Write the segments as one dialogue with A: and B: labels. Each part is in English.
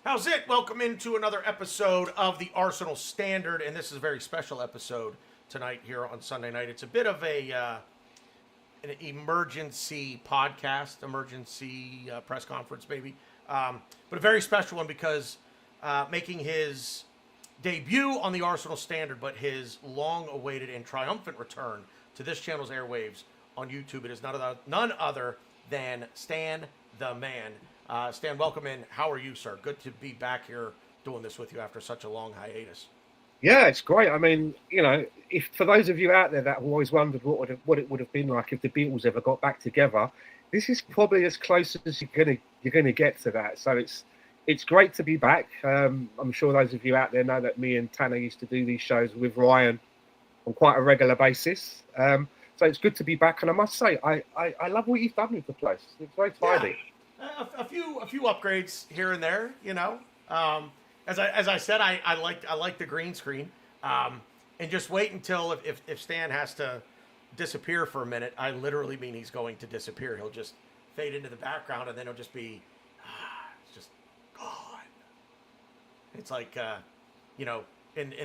A: How's it? Welcome into another episode of the Arsenal Standard, and this is a very special episode tonight here on Sunday night. It's a bit of an emergency podcast, emergency press conference, maybe, but a very special one because making his debut on the Arsenal Standard, but his long-awaited and triumphant return to this channel's airwaves on YouTube. It is none other than Stan the Man. Stan, welcome in. How are you, sir? Good to be back here doing this with you after such a long hiatus.
B: Yeah, it's great. I mean, if for those of you out there that have always wondered what it would have been like if the Beatles ever got back together, this is probably as close as you're gonna get to that. So it's great to be back. I'm sure those of you out there know that me and Tanner used to do these shows with Ryan on quite a regular basis. So it's good to be back. And I must say, I love what you've done with the place. It's very tidy.
A: Yeah. A few upgrades here and there, As I said, I like the green screen, and just wait until if Stan has to disappear for a minute. I literally mean he's going to disappear. He'll just fade into the background, and then he'll just be, it's just gone. It's like in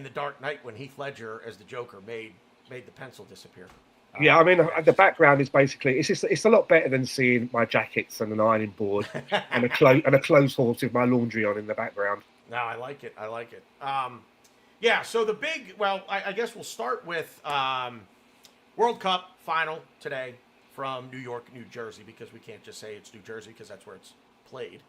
A: the Dark Knight when Heath Ledger as the Joker made the pencil disappear.
B: Yeah, I mean, the background is basically it's a lot better than seeing my jackets and an ironing board and a clothes horse with my laundry on in the background.
A: No, I like it. Yeah. So the big, I guess we'll start with World Cup final today from New York, New Jersey, because we can't just say it's New Jersey because that's where it's played.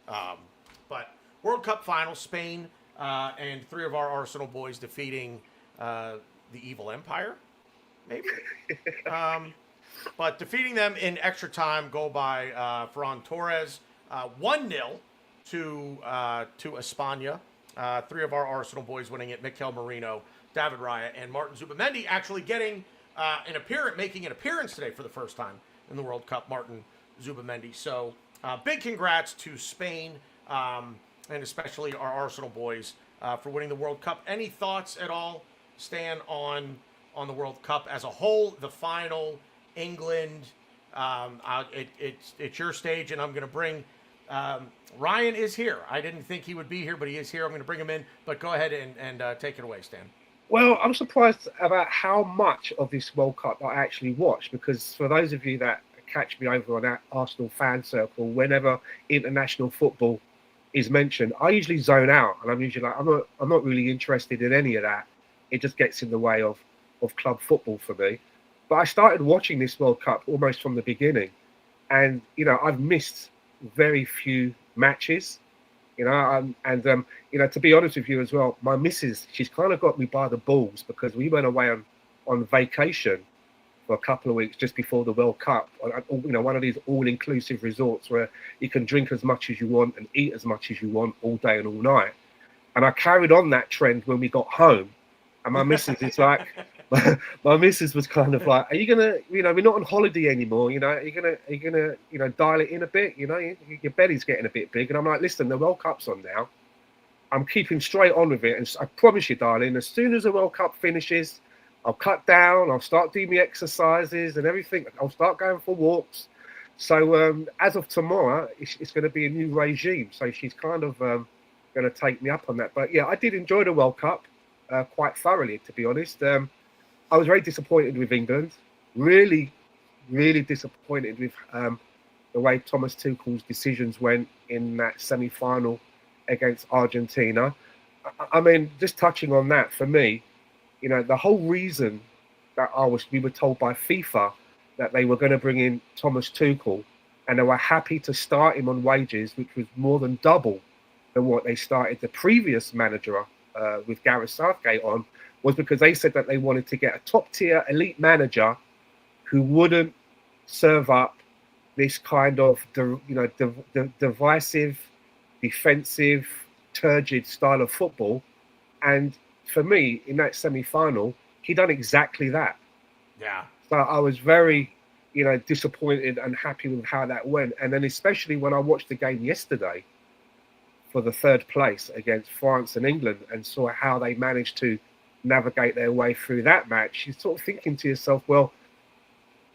A: But World Cup final, Spain and three of our Arsenal boys defeating the Evil Empire. Maybe. But defeating them in extra time, goal by Ferran Torres, 1-0 to España. Three of our Arsenal boys winning it: Mikel Merino, David Raya, and Martin Zubamendi actually getting making an appearance today for the first time in the World Cup, Martin Zubamendi. So big congrats to Spain, and especially our Arsenal boys for winning the World Cup. Any thoughts at all, Stan, on the World Cup as a whole, the final, England? It's your stage, and I'm going to bring Ryan is here. I didn't think he would be here, but he is here. I'm going to bring him in. But go ahead and take it away, Stan.
B: Well, I'm surprised about how much of this World Cup I actually watched, because for those of you that catch me over on that Arsenal fan circle, whenever international football is mentioned, I usually zone out, and I'm usually like, I'm not really interested in any of that. It just gets in the way of club football for me. But I started watching this World Cup almost from the beginning, and I've missed very few matches, to be honest with you as well, my missus, she's kind of got me by the balls, because we went away on vacation for a couple of weeks just before the World Cup, one of these all-inclusive resorts where you can drink as much as you want and eat as much as you want all day and all night. And I carried on that trend when we got home, and my missus is like, my missus was kind of like, are you gonna, we're not on holiday anymore, are you gonna dial it in a bit, your belly's getting a bit big. And I'm like, listen, the World Cup's on now. I'm keeping straight on with it, and I promise you, darling, as soon as the World Cup finishes, I'll cut down, I'll start doing my exercises and everything. I'll start going for walks. So as of tomorrow, it's going to be a new regime. So she's kind of going to take me up on that. But yeah, I did enjoy the World Cup quite thoroughly, to be honest. I was very disappointed with England. Really, really disappointed with the way Thomas Tuchel's decisions went in that semi-final against Argentina. I mean, just touching on that, for me, the whole reason that we were told by FIFA that they were going to bring in Thomas Tuchel, and they were happy to start him on wages, which was more than double than what they started the previous manager with Gareth Southgate on, was because they said that they wanted to get a top-tier elite manager who wouldn't serve up this kind of, divisive, defensive, turgid style of football. And for me, in that semi-final, he done exactly that.
A: Yeah.
B: So I was very, disappointed and happy with how that went. And then especially when I watched the game yesterday for the third place against France and England, and saw how they managed to navigate their way through that match, you're sort of thinking to yourself, well,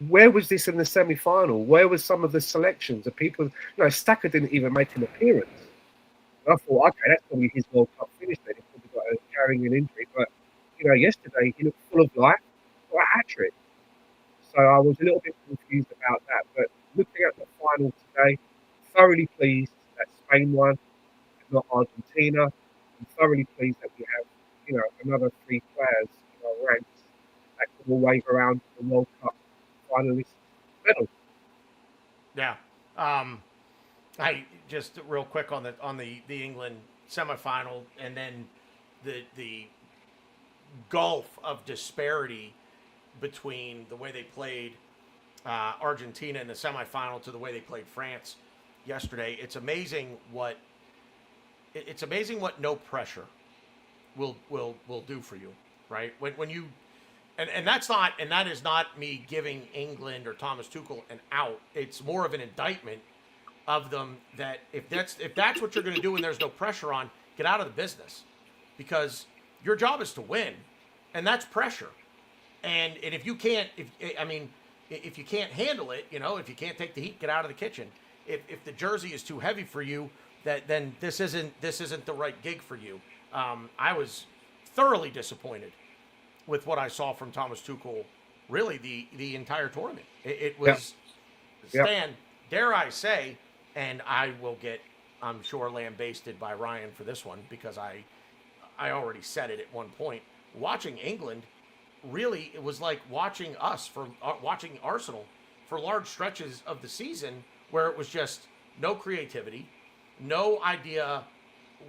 B: where was this in the semi-final? Where was some of the selections? The people, Saka didn't even make an appearance. And I thought, okay, that's probably his World Cup finish then. He's probably got a carrying an injury. But, yesterday he looked full of life, got a hat trick. So I was a little bit confused about that. But looking at the final today, thoroughly pleased that Spain won, and not Argentina. I'm thoroughly pleased that we have, another three players in our ranks that can all wave around the World Cup finalist medal.
A: Yeah. I just real quick on the England semifinal, and then the gulf of disparity between the way they played Argentina in the semifinal to the way they played France yesterday. It's amazing what no pressure will do for you, right? When you and that is not me giving England or Thomas Tuchel an out. It's more of an indictment of them that if that's what you're going to do when there's no pressure on, get out of the business, because your job is to win, and that's pressure. And if you can't, if you can't handle it, if you can't take the heat, get out of the kitchen. If the jersey is too heavy for you, then this isn't the right gig for you. I was thoroughly disappointed with what I saw from Thomas Tuchel. Really, the entire tournament. It was Stan. Dare I say, and I will get, I'm sure, lambasted by Ryan for this one because I already said it at one point. Watching England, really, it was like watching watching Arsenal for large stretches of the season, where it was just no creativity, no idea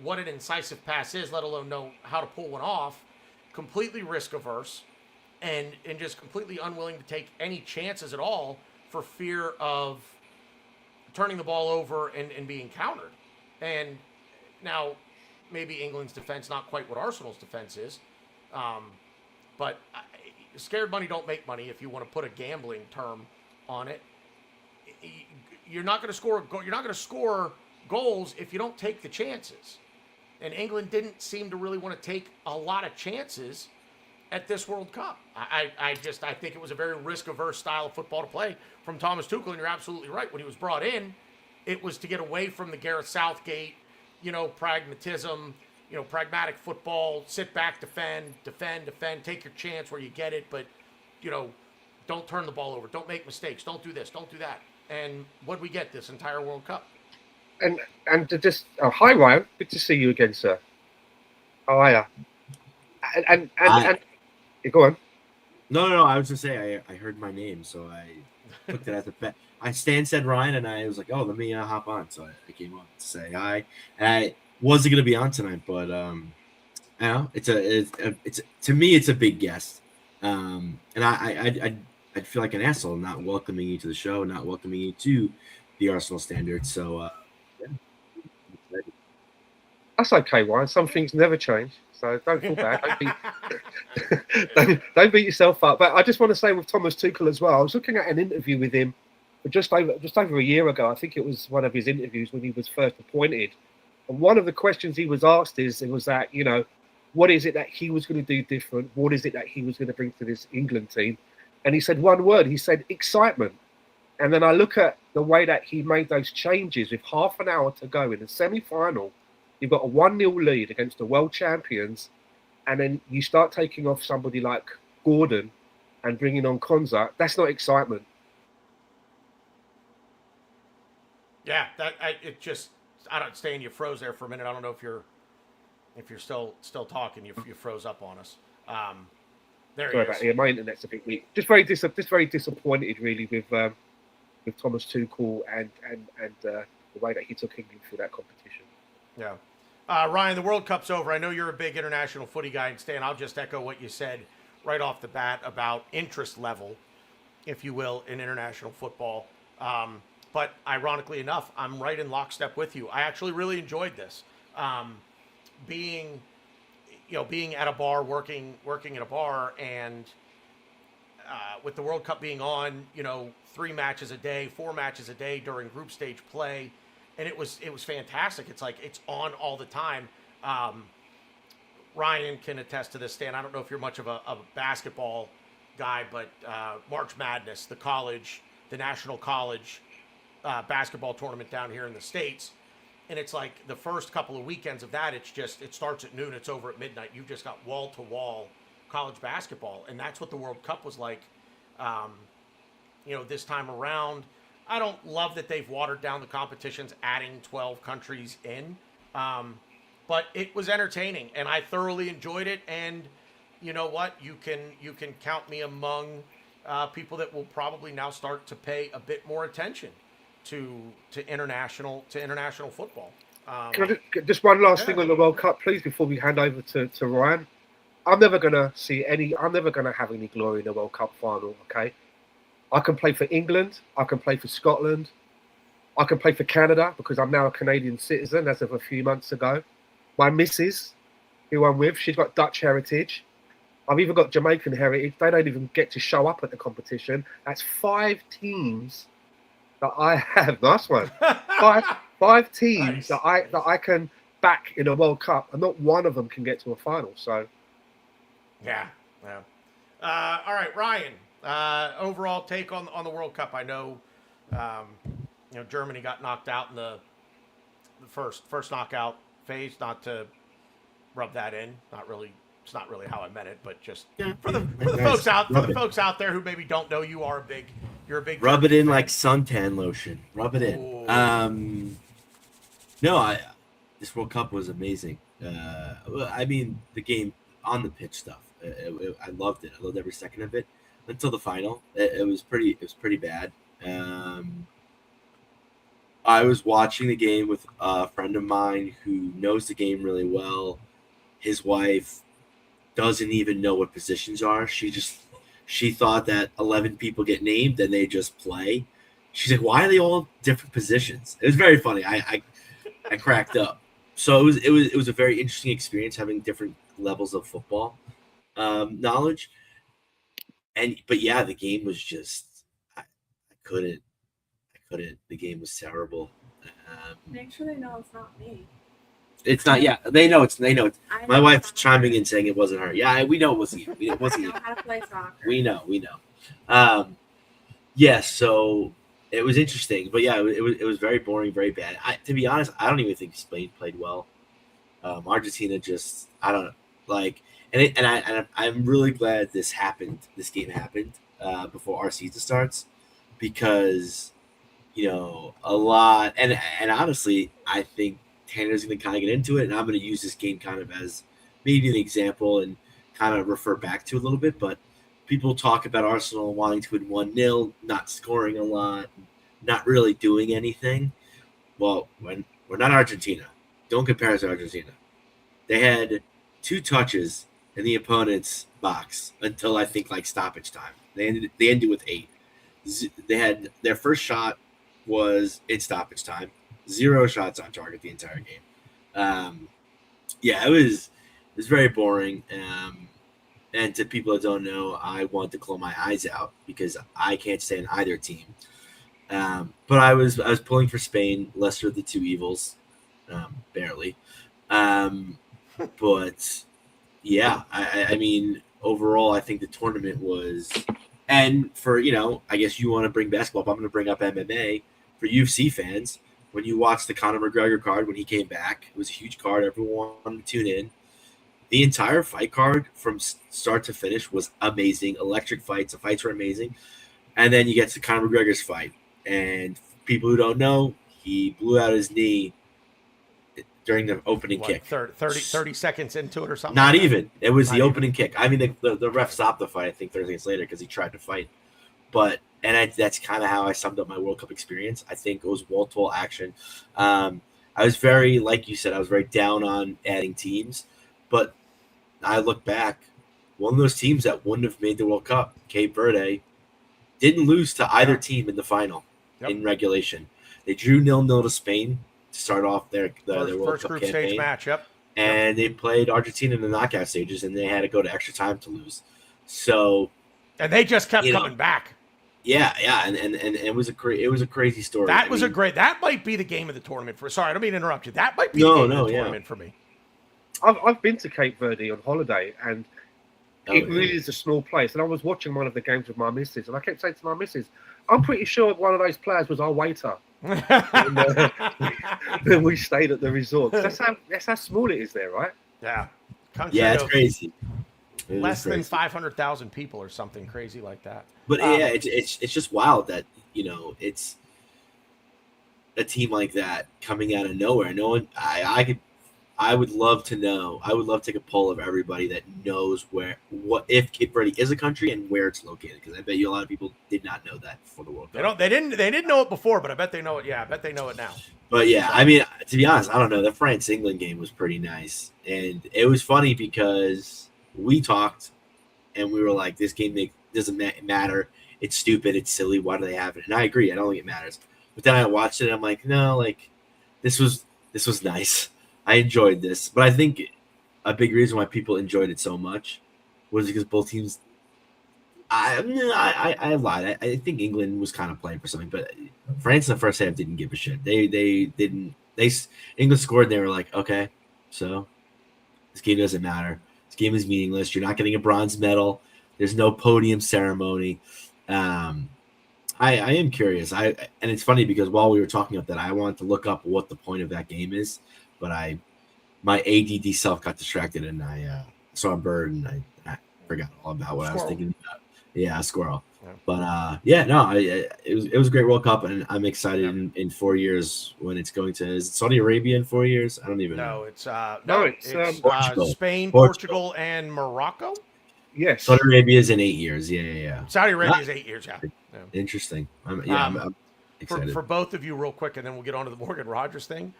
A: what an incisive pass is, let alone know how to pull one off, completely risk averse, and just completely unwilling to take any chances at all for fear of turning the ball over and being countered. And now, maybe England's defense not quite what Arsenal's defense is, but scared money don't make money. If you want to put a gambling term on it, you're not going to score. You're not going to score goals if you don't take the chances. And England didn't seem to really want to take a lot of chances at this World Cup. I think it was a very risk-averse style of football to play from Thomas Tuchel, and you're absolutely right. When he was brought in, it was to get away from the Gareth Southgate, pragmatism, pragmatic football, sit back, defend, take your chance where you get it, but, don't turn the ball over, don't make mistakes, don't do this, don't do that. And what we get this entire World Cup?
B: And to just hi Ryan, good to see you again, sir. How are you? And go on.
C: No. I was just say I heard my name, so I took that as a bet. Stan said Ryan, and I was like, oh, let me hop on. So I came up to say hi. And I wasn't gonna be on tonight, but it's to me it's a big guest. And I'd feel like an asshole not welcoming you to the show, not welcoming you to the Arsenal Standard. So
B: that's okay, Ryan. Some things never change, so don't feel bad. Don't beat yourself up. But I just want to say with Thomas Tuchel as well, I was looking at an interview with him just over a year ago. I think it was one of his interviews when he was first appointed. And one of the questions he was asked was that, what is it that he was going to do different? What is it that he was going to bring to this England team? And he said one word. He said excitement. And then I look at the way that he made those changes with half an hour to go in the semi-final. You've got a 1-0 lead against the world champions, and then you start taking off somebody like Gordon and bringing on Konza. That's not excitement.
A: Yeah, I don't stay in. You froze there for a minute. I don't know if you're still talking. You froze up on us. There
B: Sorry
A: he is.
B: about it. My internet's a bit weak. Just very disappointed really with Thomas Tuchel and the way that he took England through that competition.
A: Yeah. Ryan, the World Cup's over. I know you're a big international footy guy, and Stan, I'll just echo what you said right off the bat about interest level, if you will, in international football. But ironically enough, I'm right in lockstep with you. I actually really enjoyed this. Being at a bar, working at a bar, and with the World Cup being on, 3 matches a day, 4 matches a day during group stage play. And it was fantastic. It's like it's on all the time. Ryan can attest to this, Stan. I don't know if you're much of a basketball guy, but March Madness, the national college basketball tournament down here in the States, And it's like the first couple of weekends of that, it starts at noon, it's over at midnight. You've just got wall to wall college basketball, and that's what the World Cup was like. This time around, I don't love that they've watered down the competitions, adding 12 countries in, but it was entertaining, and I thoroughly enjoyed it. And you know what? You can count me among people that will probably now start to pay a bit more attention to international football.
B: Can I just one last thing on the World Cup, please, before we hand over to Ryan? I'm never gonna have any glory in the World Cup final. Okay, I can play for England, I can play for Scotland, I can play for Canada because I'm now a Canadian citizen as of a few months ago. My missus, who I'm with, she's got Dutch heritage. I've even got Jamaican heritage. They don't even get to show up at the competition. That's 5 teams that I have. Nice one. Five teams
A: Nice.
B: that I can back in a World Cup, and not one of them can get to a final. So,
A: Yeah. All right, Ryan. Overall take on the World Cup. I know, Germany got knocked out in the first knockout phase. Not to rub that in. Not really. It's not really how I meant it, but just for the folks out there who maybe don't know, you're a big
C: Rub it
A: Germany
C: in
A: fan.
C: like suntan lotion. Rub it in.
A: Ooh.
C: No, this World Cup was amazing. I mean, the game on the pitch stuff. I loved it. I loved every second of it until the final. It was pretty bad. I was watching the game with a friend of mine who knows the game really well. His wife doesn't even know what positions are. She thought that 11 people get named and they just play. She's like, why are they all different positions? It was very funny. I cracked up. So it was a very interesting experience having different levels of football knowledge. But yeah, the game was just I couldn't. The game was terrible.
D: Make sure they know it's not me.
C: It's not. Yeah, they know it's.
D: I
C: My
D: know
C: wife's
D: it's not
C: chiming
D: her.
C: in saying it wasn't her. Yeah, we know it wasn't you. It
D: I
C: wasn't you.
D: know how to play soccer.
C: We know. Yeah, so it was interesting, but yeah, it was very boring, very bad. To be honest, I don't even think Spain played well. Argentina just, I don't know, like, I'm really glad this game happened before our season starts, because a lot, and honestly, I think Tanner's going to kind of get into it, and I'm going to use this game kind of as maybe an example and kind of refer back to a little bit, but people talk about Arsenal wanting to win 1-0, not scoring a lot, not really doing anything. Well, when we're not Argentina, don't compare us to Argentina. They had 2 touches in the opponent's box until I think like stoppage time. They ended with 8. They had their first shot was in stoppage time. 0 shots on target the entire game. Yeah, it was very boring. And to people that don't know, I want to claw my eyes out because I can't stand either team. But I was pulling for Spain, lesser of the 2 evils, barely. But yeah, I mean, overall, I think the tournament was, and for I guess you want to bring basketball, but I'm going to bring up MMA for UFC fans. When you watch the Conor McGregor card when he came back, it was a huge card. Everyone wanted to tune in. The entire fight card from start to finish was amazing. Electric fights. The fights were amazing. And then you get to Conor McGregor's fight. And people who don't know, he blew out his knee during the opening kick.
A: 30 seconds into it or something?
C: Not
A: like
C: even. It was
A: Not
C: the
A: even.
C: opening kick. I mean, the ref stopped the fight, I think, 30 seconds later because he tried to fight. That's kind of how I summed up my World Cup experience. I think it was wall-to-wall action. I was very, like you said, I was very down on adding teams. But I look back, one of those teams that wouldn't have made the World Cup, Cape Verde, didn't lose to either team in the final in regulation. They drew 0-0 to Spain to start off their World
A: first
C: Cup
A: group
C: campaign.
A: stage match. Yep.
C: And they played Argentina in the knockout stages, and they had to go to extra time to lose. So,
A: and they just kept coming back.
C: Yeah, and it was a crazy story.
A: That might be the game of the tournament for. Sorry, I don't mean to interrupt you. That might be the game of the tournament for me.
B: I've been to Cape Verde on holiday, and it really is a small place. And I was watching one of the games with my missus, and I kept saying to my missus, I'm pretty sure one of those players was our waiter Then we stayed at the resort. That's how small it is there, right?
A: Yeah. Country
C: Yeah, it's
A: of
C: crazy. It is
A: less than
C: crazy.
A: 500,000 people or something crazy like that.
C: But yeah, it's just wild that it's a team like that coming out of nowhere. No one, I would love to know. I would love to take a poll of everybody that knows if Cape Verde is a country and where it's located, because I bet you a lot of people did not know that before the World Cup.
A: They didn't know it before, but I bet they know it. Yeah, I bet they know it now.
C: But yeah, I mean, to be honest, I don't know. The France-England game was pretty nice, and it was funny because we talked and we were like, "This game doesn't matter. It's stupid. It's silly. Why do they have it?" And I agree. I don't think it matters. But then I watched it and I'm like, no, like this was nice. I enjoyed this. But I think a big reason why people enjoyed it so much was because both teams I lied. I think England was kind of playing for something, but France in the first half didn't give a shit. They didn't. England scored and they were like, okay, so this game doesn't matter. This game is meaningless. You're not getting a bronze medal. There's no podium ceremony. I am curious. And it's funny because while we were talking about that, I wanted to look up what the point of that game is, but my ADD self got distracted and I saw a bird and I forgot all about what I was thinking about. Yeah, a squirrel.
A: Yeah.
C: But it was a great World Cup, and I'm excited in 4 years when it's going to. Is it Saudi Arabia in 4 years? I don't even know.
A: It's
C: Portugal.
A: Spain, Portugal, and Morocco.
B: Yes.
C: Saudi Arabia is in 8 years. Yeah.
A: Saudi Arabia is 8 years. Yeah.
C: Interesting. I'm excited.
A: For both of you, real quick, and then we'll get on to the Morgan Rogers thing.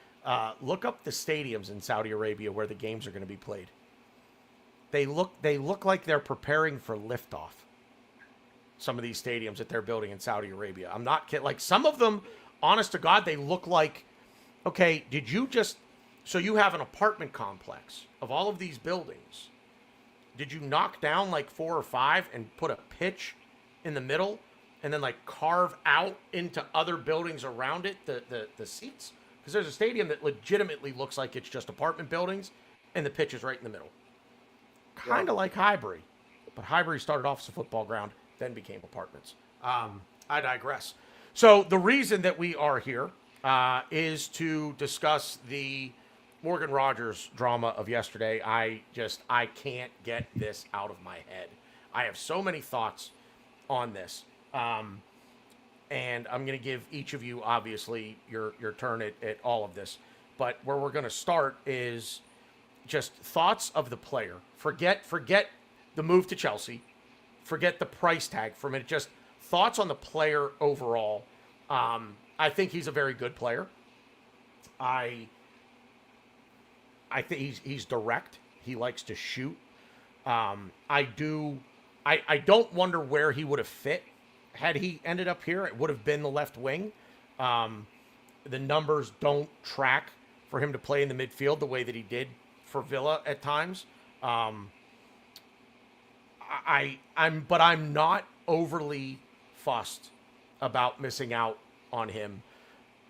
A: Look up the stadiums in Saudi Arabia where the games are going to be played. They look like they're preparing for liftoff. Some of these stadiums that they're building in Saudi Arabia. I'm not kidding. Like some of them, honest to God, they look like, okay, so you have an apartment complex of all of these buildings. Did you knock down like 4 or 5 and put a pitch in the middle and then like carve out into other buildings around it, the seats? Because there's a stadium that legitimately looks like it's just apartment buildings and the pitch is right in the middle. Kind of like Highbury. But Highbury started off as a football ground, then became apartments. I digress. So the reason that we are here is to discuss the Morgan Rogers drama of yesterday. I can't get this out of my head. I have so many thoughts on this. And I'm going to give each of you, obviously, your turn at all of this. But where we're going to start is just thoughts of the player. Forget the move to Chelsea. Forget the price tag for a minute. Just thoughts on the player overall. I think he's a very good player. I think he's direct. He likes to shoot. I don't wonder where he would have fit had he ended up here. It would have been the left wing. The numbers don't track for him to play in the midfield the way that he did for Villa at times. I'm not overly fussed about missing out on him,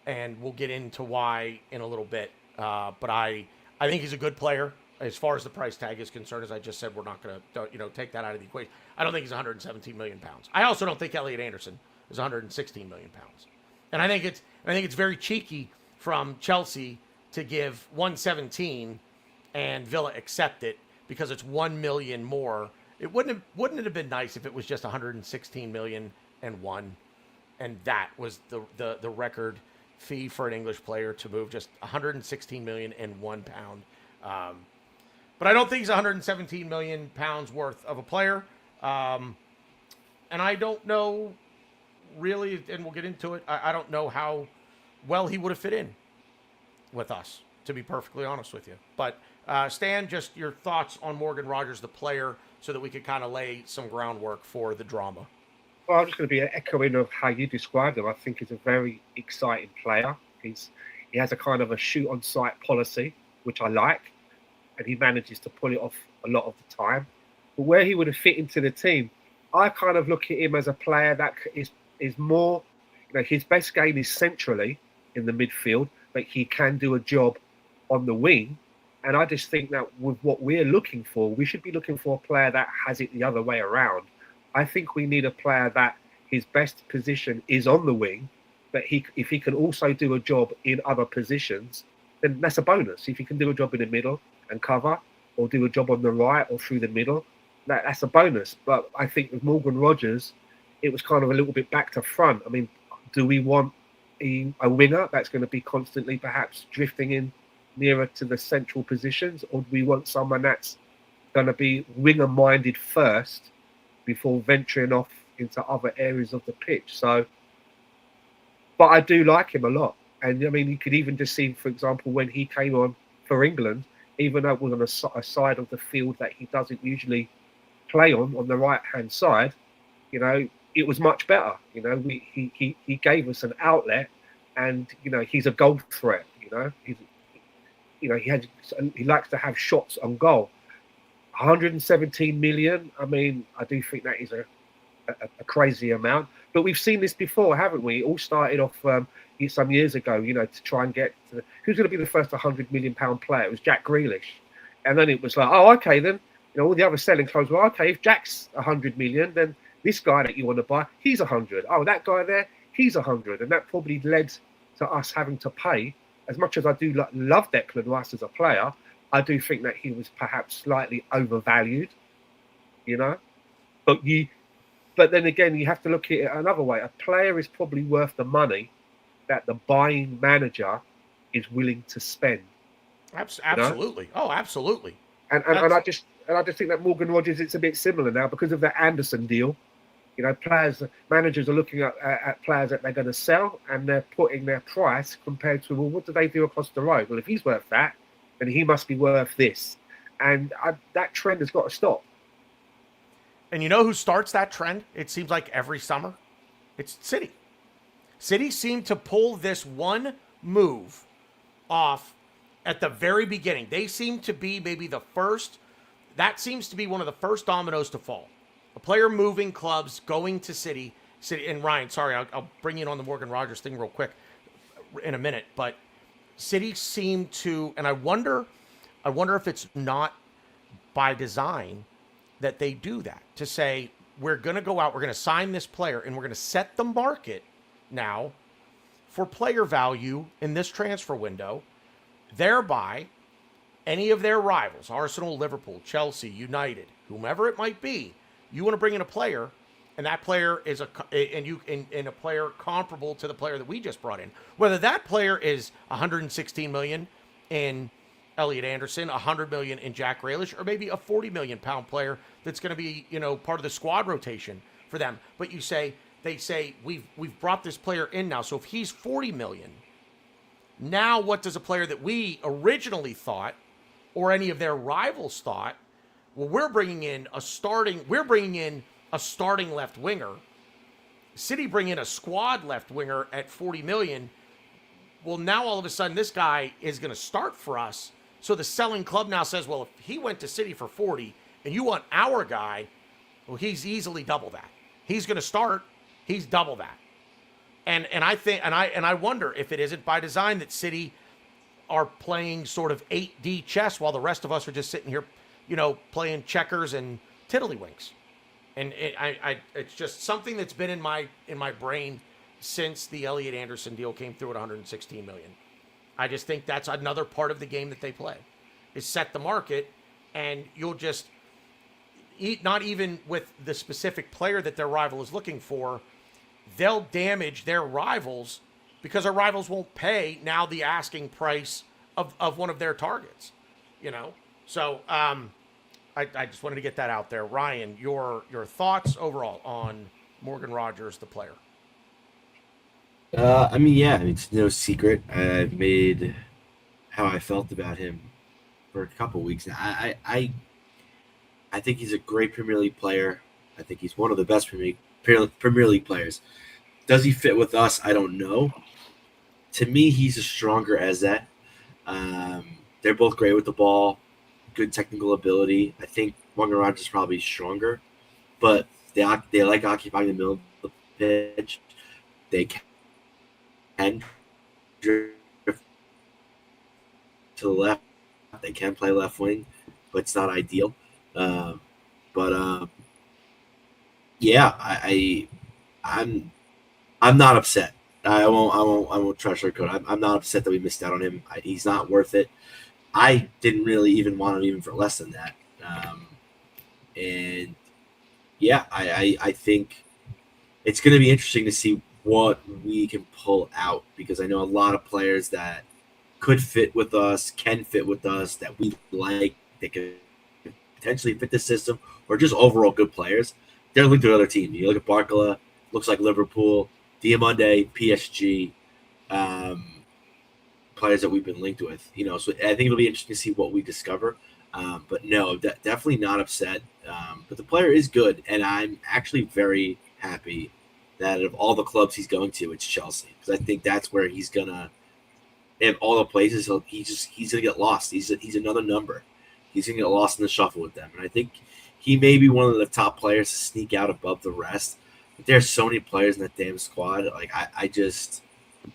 A: and we'll get into why in a little bit. But I think he's a good player as far as the price tag is concerned. As I just said, we're not going to take that out of the equation. I don't think he's 117 million pounds. I also don't think Elliot Anderson is 116 million pounds. And I think it's very cheeky from Chelsea to give 117 and Villa accept it because it's 1 million more. It wouldn't it have been nice if it was just 116 million and one, and that was the record fee for an English player to move, just 116 million and 1 pound. But I don't think he's 117 million pounds worth of a player. And I don't know really, and we'll get into it. I don't know how well he would have fit in with us, to be perfectly honest with you. But Stan, just your thoughts on Morgan Rogers, the player, so that we could kind of lay some groundwork for the drama.
B: Well, I'm just going to be echoing of how you described him. I think he's a very exciting player. He has a kind of a shoot on sight policy, which I like, and he manages to pull it off a lot of the time. But where he would have fit into the team, I kind of look at him as a player that is more, his best game is centrally in the midfield, but he can do a job on the wing. And I just think that with what we're looking for, we should be looking for a player that has it the other way around. I think we need a player that his best position is on the wing, But if he can also do a job in other positions, then that's a bonus. If he can do a job in the middle and cover, or do a job on the right or through the middle, that's a bonus. But I think with Morgan Rogers, it was kind of a little bit back to front. I mean, do we want a winger that's going to be constantly perhaps drifting in nearer to the central positions, or do we want someone that's going to be winger-minded first before venturing off into other areas of the pitch? So, but I do like him a lot. And I mean, you could even just see, for example, when he came on for England, even though it was on a side of the field that he doesn't usually play on the right-hand side, you know, it was much better. You know, he gave us an outlet, and you know, he's a goal threat. You know, he likes to have shots on goal. 117 million. I mean, I do think that is a crazy amount. But we've seen this before, haven't we? It all started off some years ago, you know, to try and get to who's going to be the first 100 million pound player. It was Jack Grealish, and then it was like, oh, okay, then you know all the other selling clubs were okay. If Jack's 100 million, then this guy that you want to buy, he's 100. Oh, that guy there, he's 100, and that probably led to us having to pay. As much as I do love Declan Rice as a player, I do think that he was perhaps slightly overvalued, you know. But then again, you have to look at it another way. A player is probably worth the money that the buying manager is willing to spend.
A: Absolutely. You know? Oh, absolutely.
B: And I just think that Morgan Rogers, it's a bit similar now because of the Anderson deal. You know, managers are looking at players that they're going to sell, and they're putting their price compared to, well, what do they do across the road? Well, if he's worth that, then he must be worth this. And that trend has got to stop.
A: And you know who starts that trend? It seems like every summer. It's City. City seemed to pull this one move off at the very beginning. They seem to be maybe the first. That seems to be one of the first dominoes to fall. A player moving clubs, going to City. And Ryan, sorry, I'll bring you in on the Morgan Rogers thing real quick in a minute. But City seemed to, and I wonder if it's not by design that they do that, to say, we're going to go out, we're going to sign this player, and we're going to set the market now for player value in this transfer window, thereby any of their rivals, Arsenal, Liverpool, Chelsea, United, whomever it might be, you want to bring in a player, and that player is a player comparable to the player that we just brought in. Whether that player is 116 million in Elliot Anderson, 100 million in Jack Grealish, or maybe a 40 million pound player that's going to be, you know, part of the squad rotation for them. But they say we've brought this player in now. So if he's 40 million, now what does a player that we originally thought, or any of their rivals thought, well, we're bringing in a starting left winger. City bring in a squad left winger at 40 million. Well, now all of a sudden this guy is going to start for us. So the selling club now says, well, if he went to City for 40 and you want our guy, well, he's easily double that. He's going to start. He's double that. And I think, and I wonder if it isn't by design that City are playing sort of 8D chess while the rest of us are just sitting here, you know, playing checkers and tiddlywinks. And it's just something that's been in my brain since the Elliot Anderson deal came through at 116 million. I just think that's another part of the game that they play, is set the market, and you'll just not even with the specific player that their rival is looking for, they'll damage their rivals because our rivals won't pay now the asking price of one of their targets, you know? So I just wanted to get that out there. Ryan, your thoughts overall on Morgan Rogers, the player?
C: I mean, yeah, it's no secret. I've made how I felt about him for a couple weeks now. I think he's a great Premier League player. I think he's one of the best Premier League players. Does he fit with us? I don't know. To me, he's a stronger Eze. They're both great with the ball, good technical ability. I think Morgan Rogers is probably stronger, but they like occupying the middle of the pitch. They can drift to the left. They can play left wing, but it's not ideal. Yeah, I'm not upset. I won't try to sugarcoat. I'm not upset that we missed out on him. He's not worth it. I didn't really even want him even for less than that. And yeah, I think it's going to be interesting to see what we can pull out, because I know a lot of players that could fit with us, can fit with us, that we like, that could potentially fit the system, or just overall good players. They're linked to other teams. You look at Barcola, looks like Liverpool, Diamonde, PSG, players that we've been linked with. So I think it'll be interesting to see what we discover. But no, definitely not upset. But the player is good, and I'm actually very happy that of all the clubs he's going to, it's Chelsea, because I think that's where he's gonna. In all the places, he's gonna get lost. He's another number. He's gonna get lost in the shuffle with them, and I think he may be one of the top players to sneak out above the rest. But there's so many players in that damn squad. Like I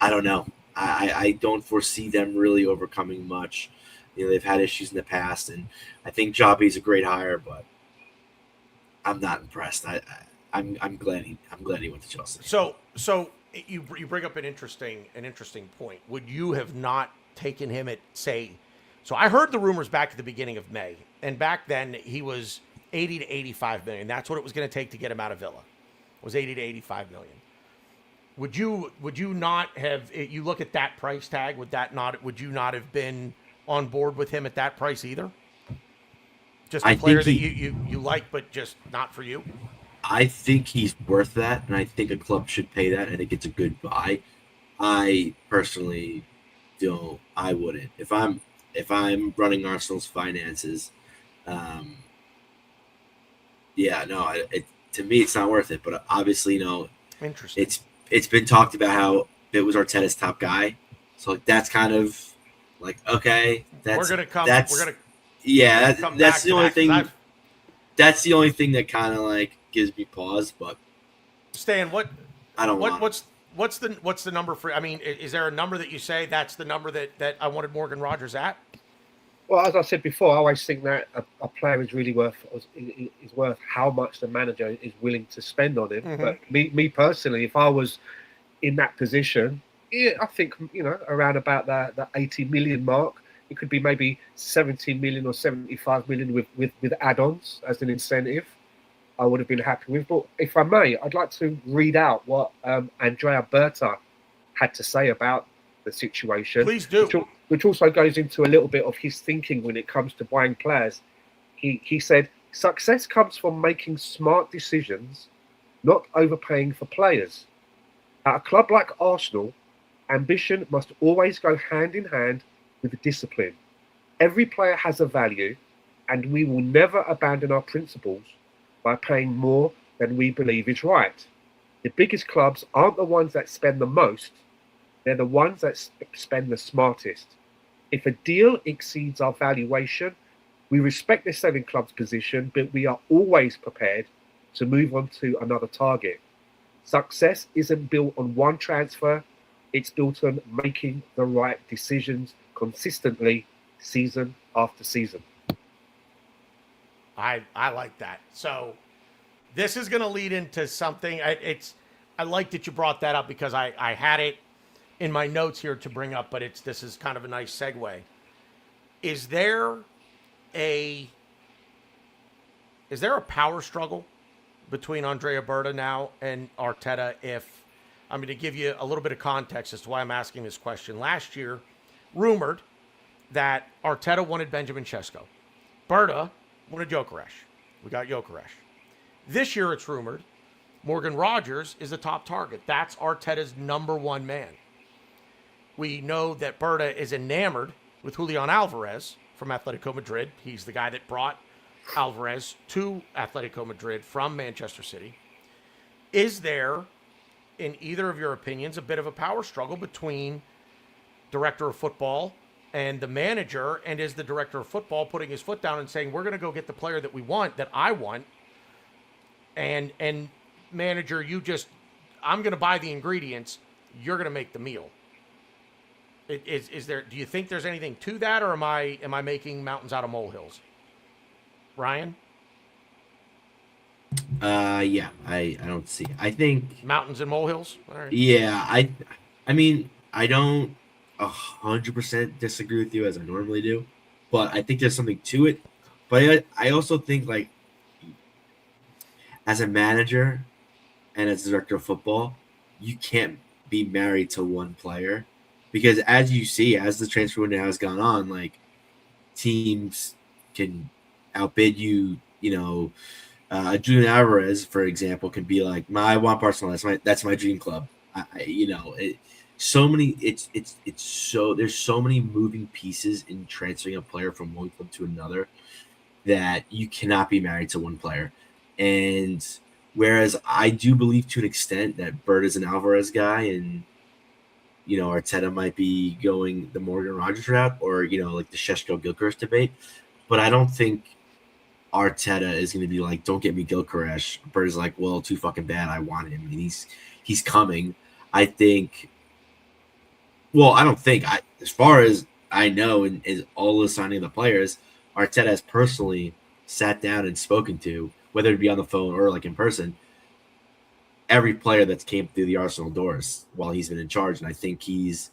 C: don't know. I don't foresee them really overcoming much. They've had issues in the past, and I think Joppy's a great hire, but I'm not impressed. I'm glad he went to Chelsea.
A: So you bring up an interesting point. Would you have not taken him at, say? So I heard the rumors back at the beginning of May, and back then he was 80 to 85 million. That's what it was going to take to get him out of Villa. It was 80 to 85 million. Would you not have? You look at that price tag. Would you not have been on board with him at that price either? Just a player that you like, but just not for you.
C: I think he's worth that, and I think a club should pay that. I think it's a good buy. I personally don't. I wouldn't. If I'm running Arsenal's finances, yeah, no. To me, it's not worth it. But obviously,
A: Interesting.
C: It's been talked about how it was Arteta's top guy, so that's kind of like, okay. That's the only thing. That's the only thing that kind of like gives me pause. But
A: Stan,
C: what's
A: the number for? I mean, is there a number that you say that's the number that I wanted Morgan Rogers at?
B: Well, as I said before, I always think that a player is really worth how much the manager is willing to spend on him.
A: Mm-hmm.
B: But me personally, if I was in that position, yeah, I think around about the 80 million mark. It could be maybe 70 million or 75 million with add-ons as an incentive. I would have been happy with. But if I may, I'd like to read out what Andrea Berta had to say about the situation.
A: Please do.
B: Which also goes into a little bit of his thinking when it comes to buying players. He said, success comes from making smart decisions, not overpaying for players. At a club like Arsenal, ambition must always go hand in hand with discipline. Every player has a value, and we will never abandon our principles by paying more than we believe is right. The biggest clubs aren't the ones that spend the most, they're the ones that spend the smartest. If a deal exceeds our valuation, we respect the selling club's position, but we are always prepared to move on to another target. Success isn't built on one transfer, it's built on making the right decisions consistently, season after season.
A: I like that. So this is going to lead into something. I like that you brought that up, because I had it in my notes here to bring up, but this is kind of a nice segue. Is there a power struggle between Andrea Berta now and Arteta? If I'm going to give you a little bit of context as to why I'm asking this question. Last year, rumored that Arteta wanted Benjamin Sesko. Berta wanted Gyökeres. We got Gyökeres. This year, it's rumored Morgan Rogers is the top target. That's Arteta's number one man. We know that Berta is enamored with Julian Alvarez from Atletico Madrid. He's the guy that brought Alvarez to Atletico Madrid from Manchester City. Is there, in either of your opinions, a bit of a power struggle between director of football and the manager? And is the director of football putting his foot down and saying, we're going to go get the player that we want, that I want, and manager, I'm going to buy the ingredients, you're going to make the meal? Is there? Do you think there's anything to that, or am I making mountains out of molehills? Ryan?
C: Yeah, I don't see. I think
A: mountains and molehills. All right.
C: Yeah, I mean, I don't 100% disagree with you as I normally do, but I think there's something to it. But I also think like as a manager and as director of football, you can't be married to one player because as you see, as the transfer window has gone on, like teams can outbid you. Julian Alvarez, for example, can be like, "I want Barcelona. That's my dream club." So many. It's so there's so many moving pieces in transferring a player from one club to another that you cannot be married to one player. And whereas I do believe to an extent that Bird is an Alvarez guy, and Arteta might be going the Morgan Rogers route, or like the Sheshko Gilchrist debate, but I don't think Arteta is going to be like, "Don't get me Gilchrist." Bird is like, "Well, too fucking bad. I want him, and he's coming." I think. Well, I don't think. As far as I know, and is all the signing of the players, Arteta has personally sat down and spoken to, whether it be on the phone or like in person, every player that's came through the Arsenal doors while he's been in charge, and I think he's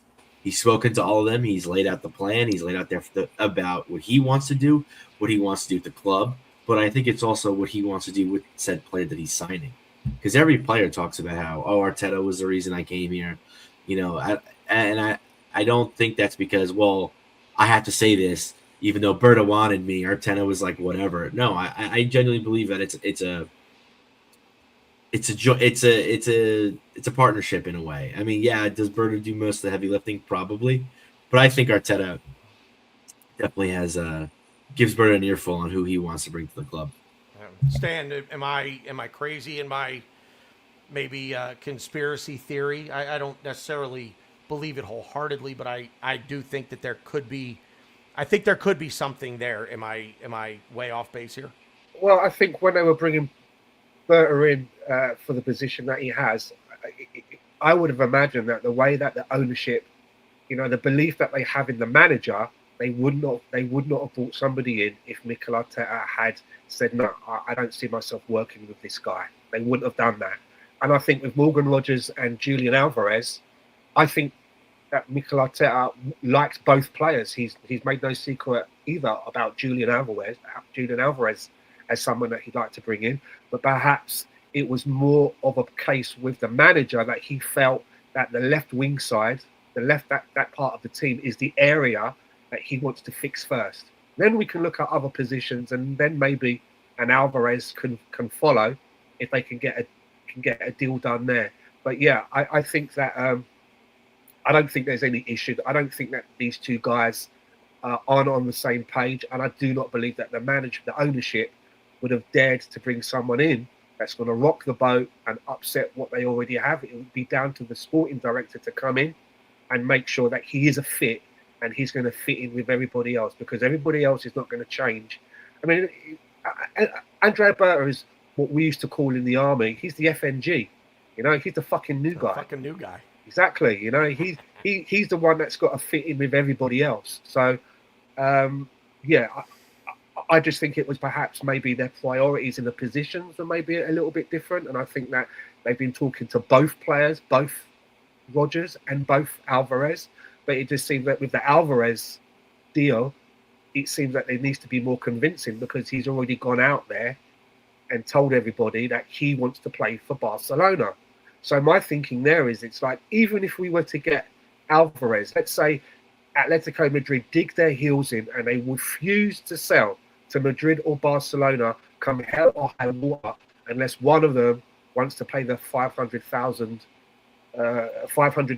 C: spoken to all of them. He's laid out the plan. He's laid out there about what he wants to do, what he wants to do with the club. But I think it's also what he wants to do with said player that he's signing, because every player talks about how Arteta was the reason I came here, I don't think that's because I have to say this even though Berta wanted me. Arteta was like whatever. No, I genuinely believe that it's a partnership in a way. I mean, yeah, does Berta do most of the heavy lifting? Probably, but I think Arteta definitely has gives Berta an earful on who he wants to bring to the club.
A: Stan, am I crazy in my maybe conspiracy theory? I don't necessarily believe it wholeheartedly, but I do think that there could be. I think there could be something there. Am I way off base here?
B: Well, I think when they were bringing Berta in for the position that he has, I would have imagined that the way that the ownership, the belief that they have in the manager, they would not have brought somebody in if Mikel Arteta had said, "No, I don't see myself working with this guy." They wouldn't have done that. And I think with Morgan Rogers and Julian Alvarez, I think that Mikel Arteta likes both players. He's made no secret either about Julian Alvarez as someone that he'd like to bring in, but perhaps it was more of a case with the manager that he felt that the left wing side, that part of the team is the area that he wants to fix first. Then we can look at other positions, and then maybe an Alvarez can follow if they can get a deal done there. But yeah, I think that I don't think there's any issue. I don't think that these two guys aren't on the same page, and I do not believe that the ownership would have dared to bring someone in that's going to rock the boat and upset what they already have. It would be down to the sporting director to come in and make sure that he is a fit and he's going to fit in with everybody else, because everybody else is not going to change. I mean, Andrea Berta is what we used to call in the army. He's the FNG. He's the fucking new guy.
A: Fucking new guy.
B: Exactly. He's the one that's got to fit in with everybody else. So, yeah, I just think it was perhaps maybe their priorities in the positions were maybe a little bit different. And I think that they've been talking to both players, both Rogers and both Alvarez. But it just seems that with the Alvarez deal, it seems that there needs to be more convincing, because he's already gone out there and told everybody that he wants to play for Barcelona. So my thinking there is, it's like, even if we were to get Alvarez, let's say Atletico Madrid dig their heels in and they refuse to sell to Madrid or Barcelona come hell or high water, unless one of them wants to pay the 500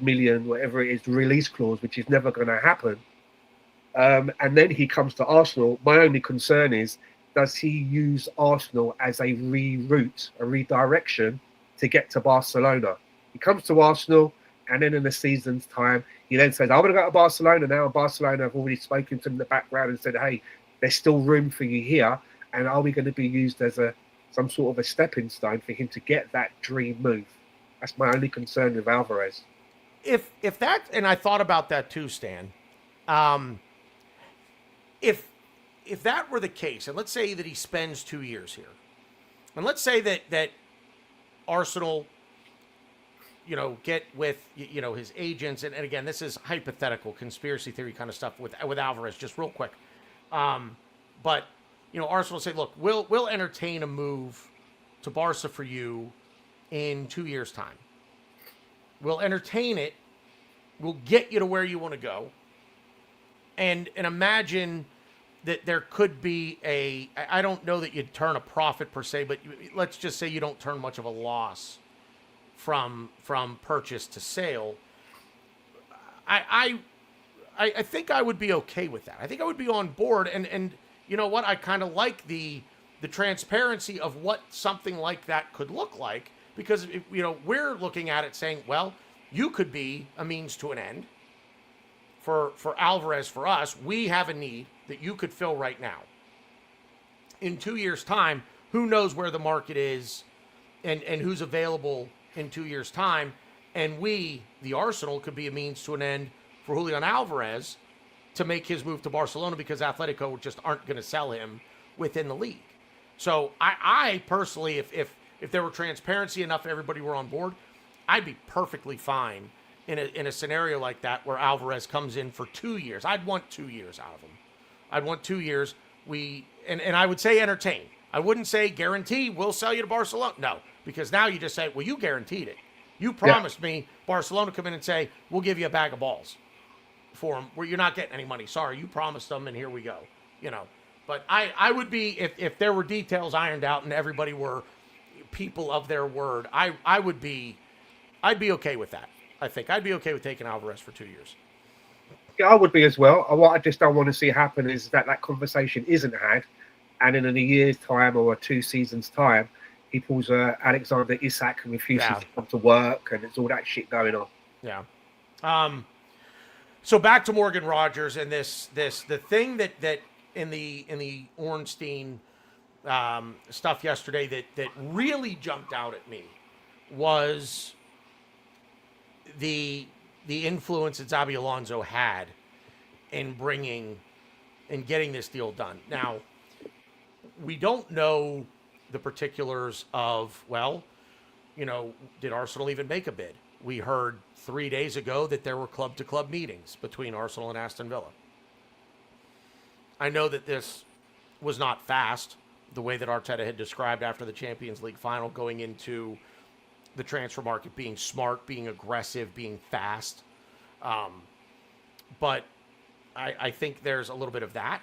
B: million, whatever it is, release clause, which is never going to happen. And then he comes to Arsenal. My only concern is, does he use Arsenal as a reroute, a redirection to get to Barcelona? He comes to Arsenal, and then in the season's time, he then says, "I want to go to Barcelona now." And Barcelona have already spoken to him in the background and said, "Hey, there's still room for you here." And are we going to be used as some sort of a stepping stone for him to get that dream move? That's my only concern with Alvarez.
A: If that, and I thought about that too, Stan. If that were the case, and let's say that he spends 2 years here, and let's say that Arsenal, get with, his agents. And again, this is hypothetical conspiracy theory kind of stuff with Alvarez, just real quick. But, Arsenal say, look, we'll entertain a move to Barca for you in 2 years' time. We'll entertain it. We'll get you to where you want to go. And imagine that there could be I don't know that you'd turn a profit per se, but let's just say you don't turn much of a loss from purchase to sale. I think I would be okay with that. I think I would be on board. And you know what? I kind of like the transparency of what something like that could look like, because, we're looking at it saying, well, you could be a means to an end. For Alvarez, for us, we have a need that you could fill right now. In 2 years' time, who knows where the market is and who's available in 2 years' time. And we, the Arsenal, could be a means to an end for Julian Alvarez to make his move to Barcelona, because Atletico just aren't going to sell him within the league. So I personally, if there were transparency enough, everybody were on board, I'd be perfectly fine in a scenario like that where Alvarez comes in for 2 years. I'd want 2 years out of him. I'd want 2 years. And I would say entertain. I wouldn't say guarantee we'll sell you to Barcelona. No, because now you just say, well, you guaranteed it. You promised me Barcelona come in and say, we'll give you a bag of balls for him where you're not getting any money. Sorry, you promised them, and here we go. But I would be, if there were details ironed out and everybody were people of their word, I'd be okay with that. I think I'd be okay with taking Alvarez for 2 years.
B: Yeah, I would be as well. What I just don't want to see happen is that conversation isn't had, and in a year's time or 2 seasons' time, he pulls Alexander Isak and refuses to come to work, and it's all that shit going on.
A: Yeah. So back to Morgan Rogers and the thing that in the Ornstein stuff yesterday that really jumped out at me was the influence that Xabi Alonso had in getting this deal done. Now, we don't know the particulars of, did Arsenal even make a bid? We heard 3 days ago that there were club-to-club meetings between Arsenal and Aston Villa. I know that this was not fast, the way that Arteta had described after the Champions League final, going into the transfer market, being smart, being aggressive, being fast. But I think there's a little bit of that.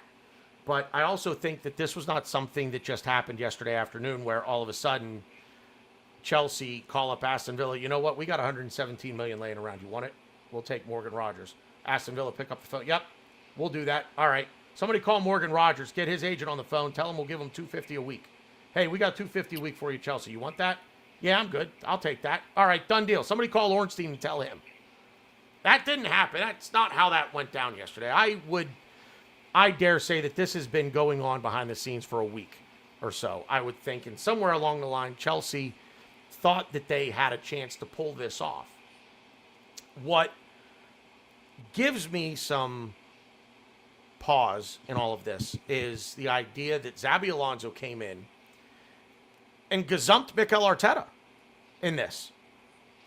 A: But I also think that this was not something that just happened yesterday afternoon where all of a sudden Chelsea call up Aston Villa. You know what? We got 117 million laying around. You want it? We'll take Morgan Rogers. Aston Villa pick up the phone. Yep, we'll do that. All right. Somebody call Morgan Rogers. Get his agent on the phone. Tell him we'll give him $250 a week. Hey, we got $250 a week for you, Chelsea. You want that? Yeah, I'm good. I'll take that. All right, done deal. Somebody call Ornstein and tell him. That didn't happen. That's not how that went down yesterday. I dare say that this has been going on behind the scenes for a week or so, I would think. And somewhere along the line, Chelsea thought that they had a chance to pull this off. What gives me some pause in all of this is the idea that Xabi Alonso came in and gazumped Mikel Arteta in this.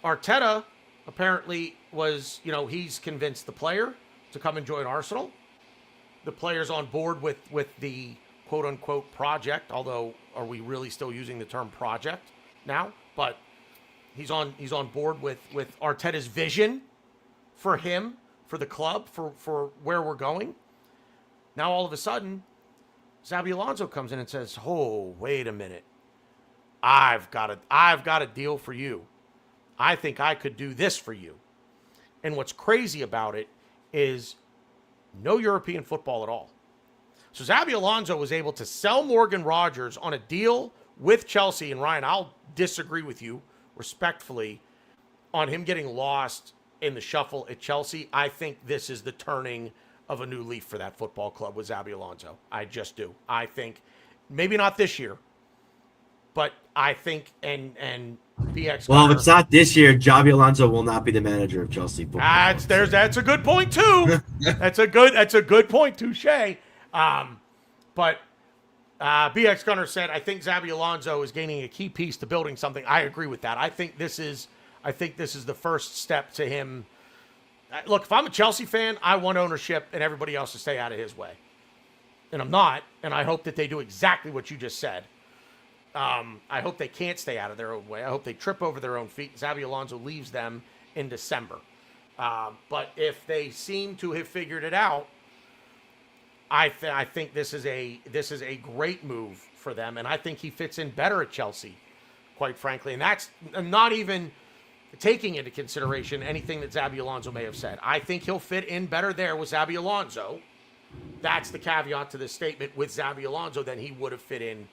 A: Arteta apparently was, he's convinced the player to come and join Arsenal. The player's on board with the quote-unquote project, although are we really still using the term project now? But he's on board with Arteta's vision for him, for the club, for where we're going. Now all of a sudden, Xabi Alonso comes in and says, "Oh, wait a minute. I've got a deal for you. I think I could do this for you." And what's crazy about it is no European football at all. So Xabi Alonso was able to sell Morgan Rogers on a deal with Chelsea. And Ryan, I'll disagree with you respectfully on him getting lost in the shuffle at Chelsea. I think this is the turning of a new leaf for that football club with Xabi Alonso. I just do. I think maybe not this year, but I think and BX.
C: Well, if it's not this year, Xabi Alonso will not be the manager of Chelsea football.
A: That's a good point too. That's a good point, touche. But BX Gunner said, I think Xabi Alonso is gaining a key piece to building something. I agree with that. I think this is I think this is the first step to him. Look, if I'm a Chelsea fan, I want ownership and everybody else to stay out of his way. And I'm not, and I hope that they do exactly what you just said. I hope they can't stay out of their own way. I hope they trip over their own feet. Xabi Alonso leaves them in December. But if they seem to have figured it out, I think this is a great move for them, and I think he fits in better at Chelsea, quite frankly. And that's not even taking into consideration anything that Xabi Alonso may have said. I think he'll fit in better there with Xabi Alonso. That's the caveat to this statement with Xabi Alonso than he would have fit in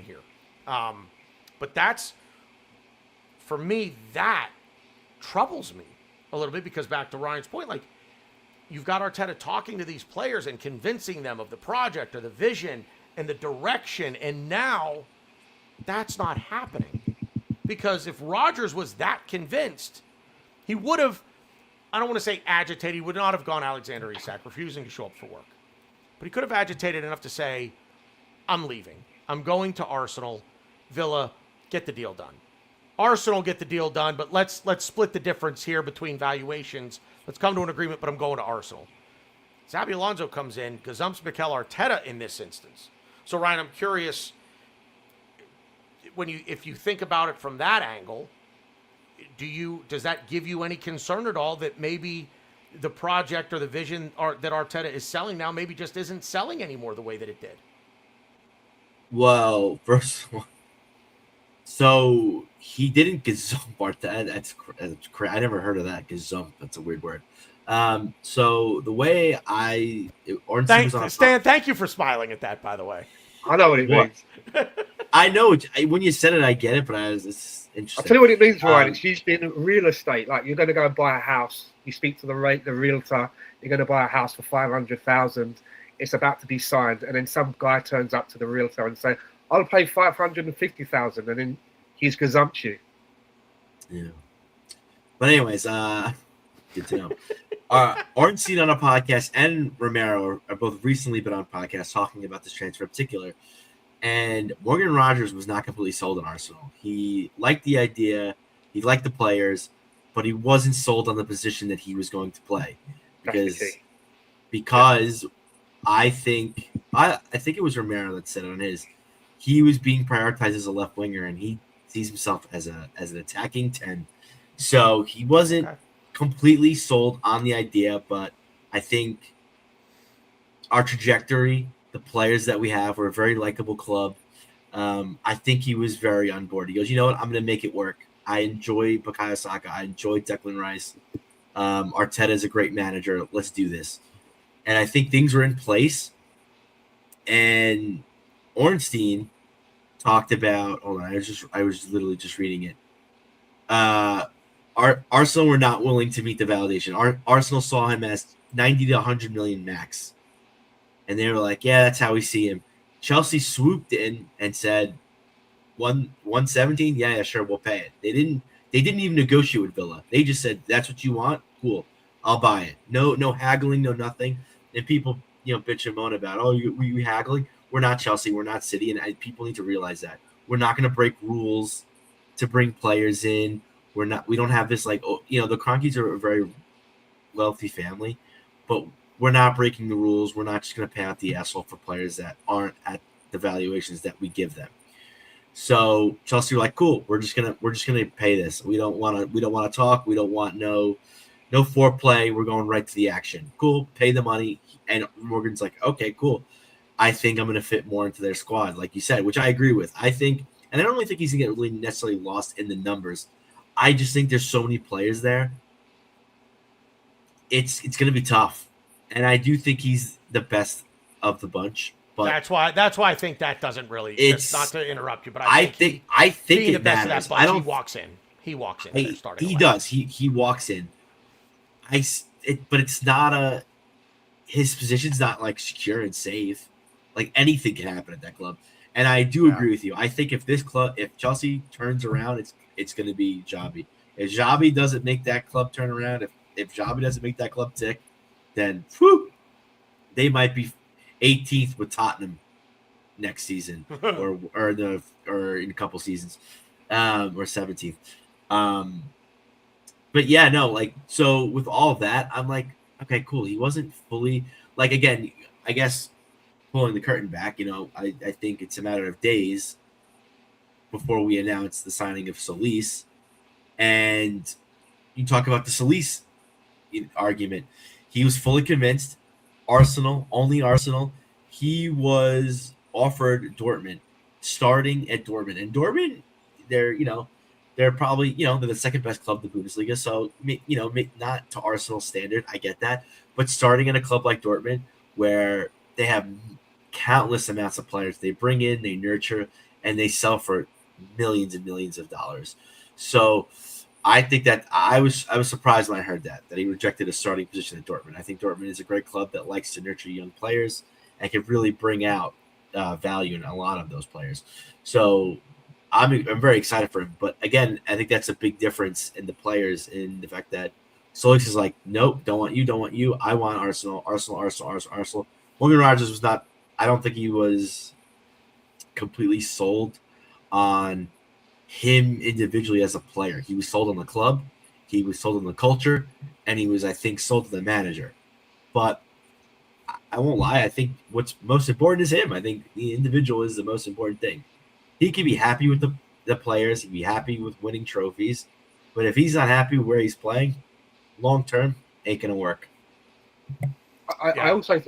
A: here. But that's, for me, that troubles me a little bit, because back to Ryan's point, like, you've got Arteta talking to these players and convincing them of the project or the vision and the direction, and now that's not happening. Because if Rodgers was that convinced, he would have, I don't want to say agitated, he would not have gone Alexander Isak, refusing to show up for work. But he could have agitated enough to say, I'm leaving. I'm going to Arsenal. Villa, get the deal done. Arsenal, get the deal done, but let's split the difference here between valuations. Let's come to an agreement, but I'm going to Arsenal. Xabi Alonso comes in, gazumps Mikel Arteta in this instance. So, Ryan, I'm curious, if you think about it from that angle, does that give you any concern at all that maybe the project or the vision that Arteta is selling now maybe just isn't selling anymore the way that it did?
C: Well, first of all, so he didn't gazump Arteta. That's correct. I never heard of that, gazump. That's a weird word. So the way
A: Stan, thank you for smiling at that, by the way.
B: I know what it means.
C: I know when you said it, I get it, but it's interesting.
B: I'll tell you what it means, Ryan. It's usually in real estate. Like, you're going to go and buy a house. You speak to the realtor. You're going to buy a house for $500,000. It's about to be signed, and then some guy turns up to the realtor and say, "I'll pay $550,000," and then he's gazumped you.
C: Yeah. But anyways, good to know. Ornstein on a podcast and Romero are both recently been on podcasts talking about this transfer in particular. And Morgan Rodgers was not completely sold on Arsenal. He liked the idea, he liked the players, but he wasn't sold on the position that he was going to play. Because I think it was Romero that said it on his. He was being prioritized as a left winger, and he sees himself as an attacking 10. So he wasn't completely sold on the idea, but I think our trajectory, the players that we have, we're a very likable club. I think he was very on board. He goes, you know what, I'm going to make it work. I enjoy Bukayo Saka. I enjoy Declan Rice. Arteta is a great manager. Let's do this. And I think things were in place. And Ornstein talked about, hold on, I was literally just reading it. Arsenal were not willing to meet the validation. Arsenal saw him as 90 to 100 million max. And they were like, yeah, that's how we see him. Chelsea swooped in and said, 117? Yeah, sure, we'll pay it. They didn't even negotiate with Villa. They just said, that's what you want? Cool. I'll buy it. No haggling, no nothing. And people, bitch and moan about, you haggling? We're not Chelsea. We're not City. And people need to realize that. We're not going to break rules to bring players in. We don't have this the Kroenkes are a very wealthy family, but we're not breaking the rules. We're not just going to pay out the asshole for players that aren't at the valuations that we give them. So Chelsea were like, cool. We're just gonna pay this. We don't want to talk. We don't want no foreplay. We're going right to the action. Cool. Pay the money. And Morgan's like, okay, cool. I think I'm going to fit more into their squad, like you said, which I agree with. I think, and I don't really think he's going to get really necessarily lost in the numbers. I just think there's so many players there. It's going to be tough. And I do think he's the best of the bunch. But
A: that's why I think that doesn't really. It's not to interrupt you, but I think
C: being
A: the best of that bunch. He walks in. He does. He walks in.
C: But it's not his position's not like secure and safe. Like, anything can happen at that club. And I do agree with you. I think if Chelsea turns around, it's going to be Xabi. If Xabi doesn't make that club turn around, if Xabi doesn't make that club tick, then they might be 18th with Tottenham next season, or in a couple seasons, or 17th. But yeah, no, like, so with all of that, I'm like, okay, cool. He wasn't fully, like, again, I guess pulling the curtain back, I think it's a matter of days before we announce the signing of Solis. And you talk about the Solis argument. He was fully convinced. Arsenal, only Arsenal. He was offered Dortmund, starting at Dortmund. And Dortmund, they're probably, they're the second best club in the Bundesliga. So, not to Arsenal standard. I get that. But starting in a club like Dortmund, where they have countless amounts of players they bring in, they nurture, and they sell for millions and millions of dollars. So, I think that I was surprised when I heard that he rejected a starting position at Dortmund. I think Dortmund is a great club that likes to nurture young players and can really bring out value in a lot of those players. So I'm very excited for him. But again, I think that's a big difference in the players, in the fact that Solis is like, nope, don't want you. I want Arsenal. Morgan Rogers was not. I don't think he was completely sold on him individually as a player. He was sold on the club, he was sold on the culture, and he was, I think, sold to the manager. But I won't lie, I think what's most important is him. I think the individual is the most important thing. He can be happy with the players, he can be happy with winning trophies, but if he's not happy where he's playing, long term, ain't gonna work.
B: I also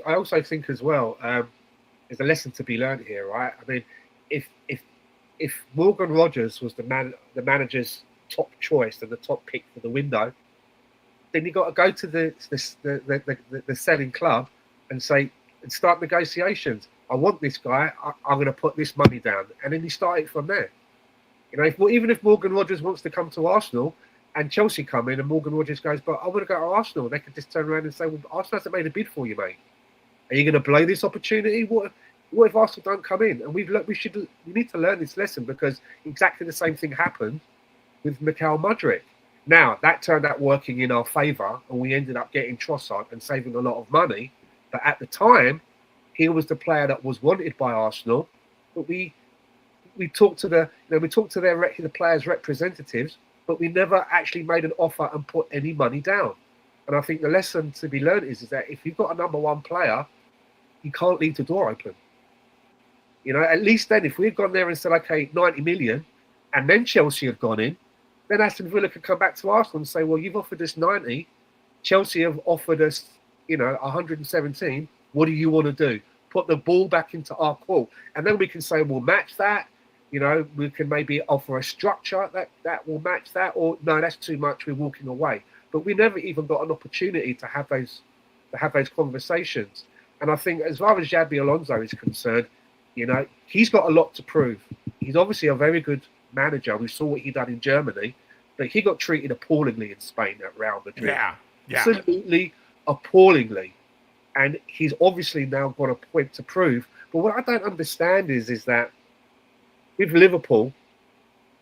B: think as well, there's a lesson to be learned here, right? I mean, if Morgan Rogers was the manager's top choice and the top pick for the window, then you got to go to the selling club and start negotiations. I want this guy. I'm going to put this money down, and then you start it from there. Even if Morgan Rogers wants to come to Arsenal and Chelsea come in, and Morgan Rogers goes, but I want to go to Arsenal, they could just turn around and say, well, Arsenal hasn't made a bid for you, mate. Are you going to blow this opportunity? What if Arsenal don't come in? And we need to learn this lesson, because exactly the same thing happened with Mikhail Mudryk. Now, that turned out working in our favour, and we ended up getting Trossard and saving a lot of money. But at the time, he was the player that was wanted by Arsenal. But we talked to the players' representatives, but we never actually made an offer and put any money down. And I think the lesson to be learned is that if you've got a number one player, you can't leave the door open. At least then, if we had gone there and said, okay, 90 million, and then Chelsea had gone in, then Aston Villa could come back to Arsenal and say, well, you've offered us 90, Chelsea have offered us, 117. What do you want to do? Put the ball back into our court. And then we can say, we'll match that. We can maybe offer a structure that will match that, or no, that's too much, we're walking away. But we never even got an opportunity to have those conversations. And I think as far as Xabi Alonso is concerned, he's got a lot to prove. He's obviously a very good manager. We saw what he done in Germany, but he got treated appallingly in Spain at Real Madrid.
A: Yeah.
B: Absolutely appallingly. And he's obviously now got a point to prove. But what I don't understand is that with Liverpool,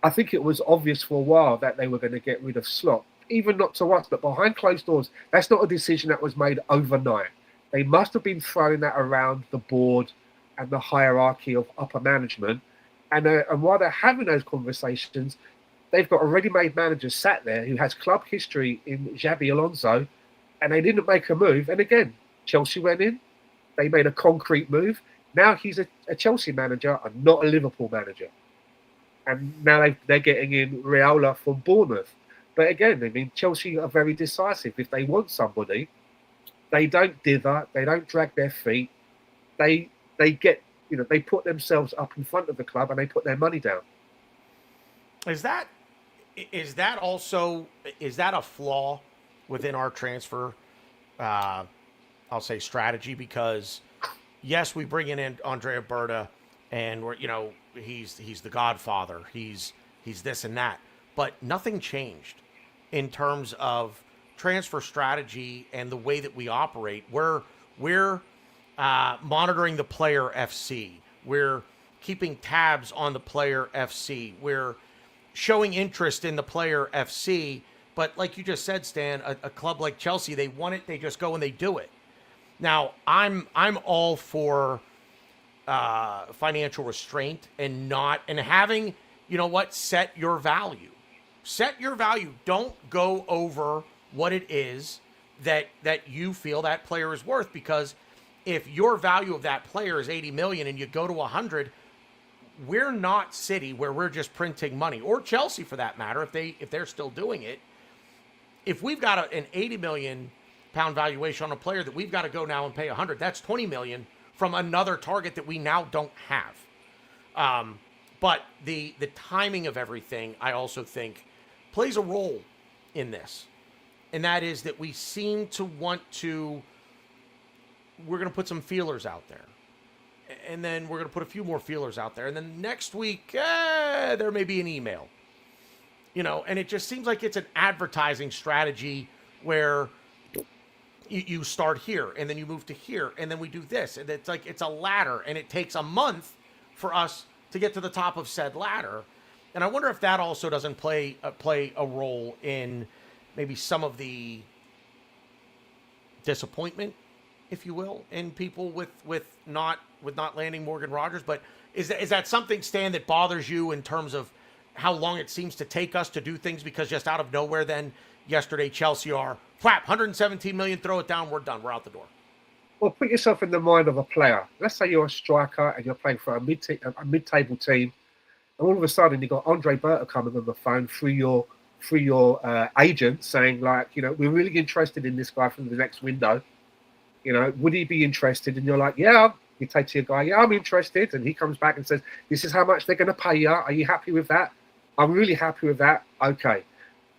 B: I think it was obvious for a while that they were going to get rid of Slot. Even not to us, but behind closed doors. That's not a decision that was made overnight. They must have been throwing that around the board and the hierarchy of upper management. And while they're having those conversations, they've got a ready-made manager sat there who has club history in Xabi Alonso, and they didn't make a move. And again, Chelsea went in, they made a concrete move. Now he's a Chelsea manager and not a Liverpool manager. And now they're getting in Raiola from Bournemouth. But again, Chelsea are very decisive. If they want somebody, they don't dither, they don't drag their feet. They get, they put themselves up in front of the club and they put their money down.
A: Is that a flaw within our transfer, I'll say, strategy? Because yes, we bring in Andrea Berta, and we're, he's the godfather. He's this and that, but nothing changed in terms of transfer strategy and the way that we operate. We're monitoring the player FC. We're keeping tabs on the player FC. We're showing interest in the player FC. But like you just said, Stan, a club like Chelsea, they want it, they just go and they do it. Now, I'm all for financial restraint and having, set your value. Set your value. Don't go over what it is that you feel that player is worth, because if your value of that player is 80 million and you go to 100, we're not City where we're just printing money, or Chelsea for that matter, if they're still doing it. If we've got an 80 million pound valuation on a player that we've got to go now and pay 100, that's 20 million from another target that we now don't have. But the timing of everything, I also think, plays a role in this. And that is that we seem to want to, we're going to put some feelers out there. And then we're going to put a few more feelers out there. And then next week, there may be an email. And it just seems like it's an advertising strategy where you start here and then you move to here and then we do this. And it's like it's a ladder, and it takes a month for us to get to the top of said ladder. And I wonder if that also doesn't play a role in maybe some of the disappointment, if you will, in people with not landing Morgan Rogers. But is that something, Stan, that bothers you in terms of how long it seems to take us to do things? Because just out of nowhere, then yesterday Chelsea are flap 117 million, throw it down, we're done, we're out the door.
B: Well, put yourself in the mind of a player. Let's say you're a striker and you're playing for a mid-table team, and all of a sudden you got Andre Berta coming on the phone through your agent saying, like, we're really interested in this guy from the next window. Would he be interested? And you're like, yeah. You take to your guy, yeah, I'm interested. And he comes back and says, this is how much they're going to pay you. Are you happy with that? I'm really happy with that. Okay.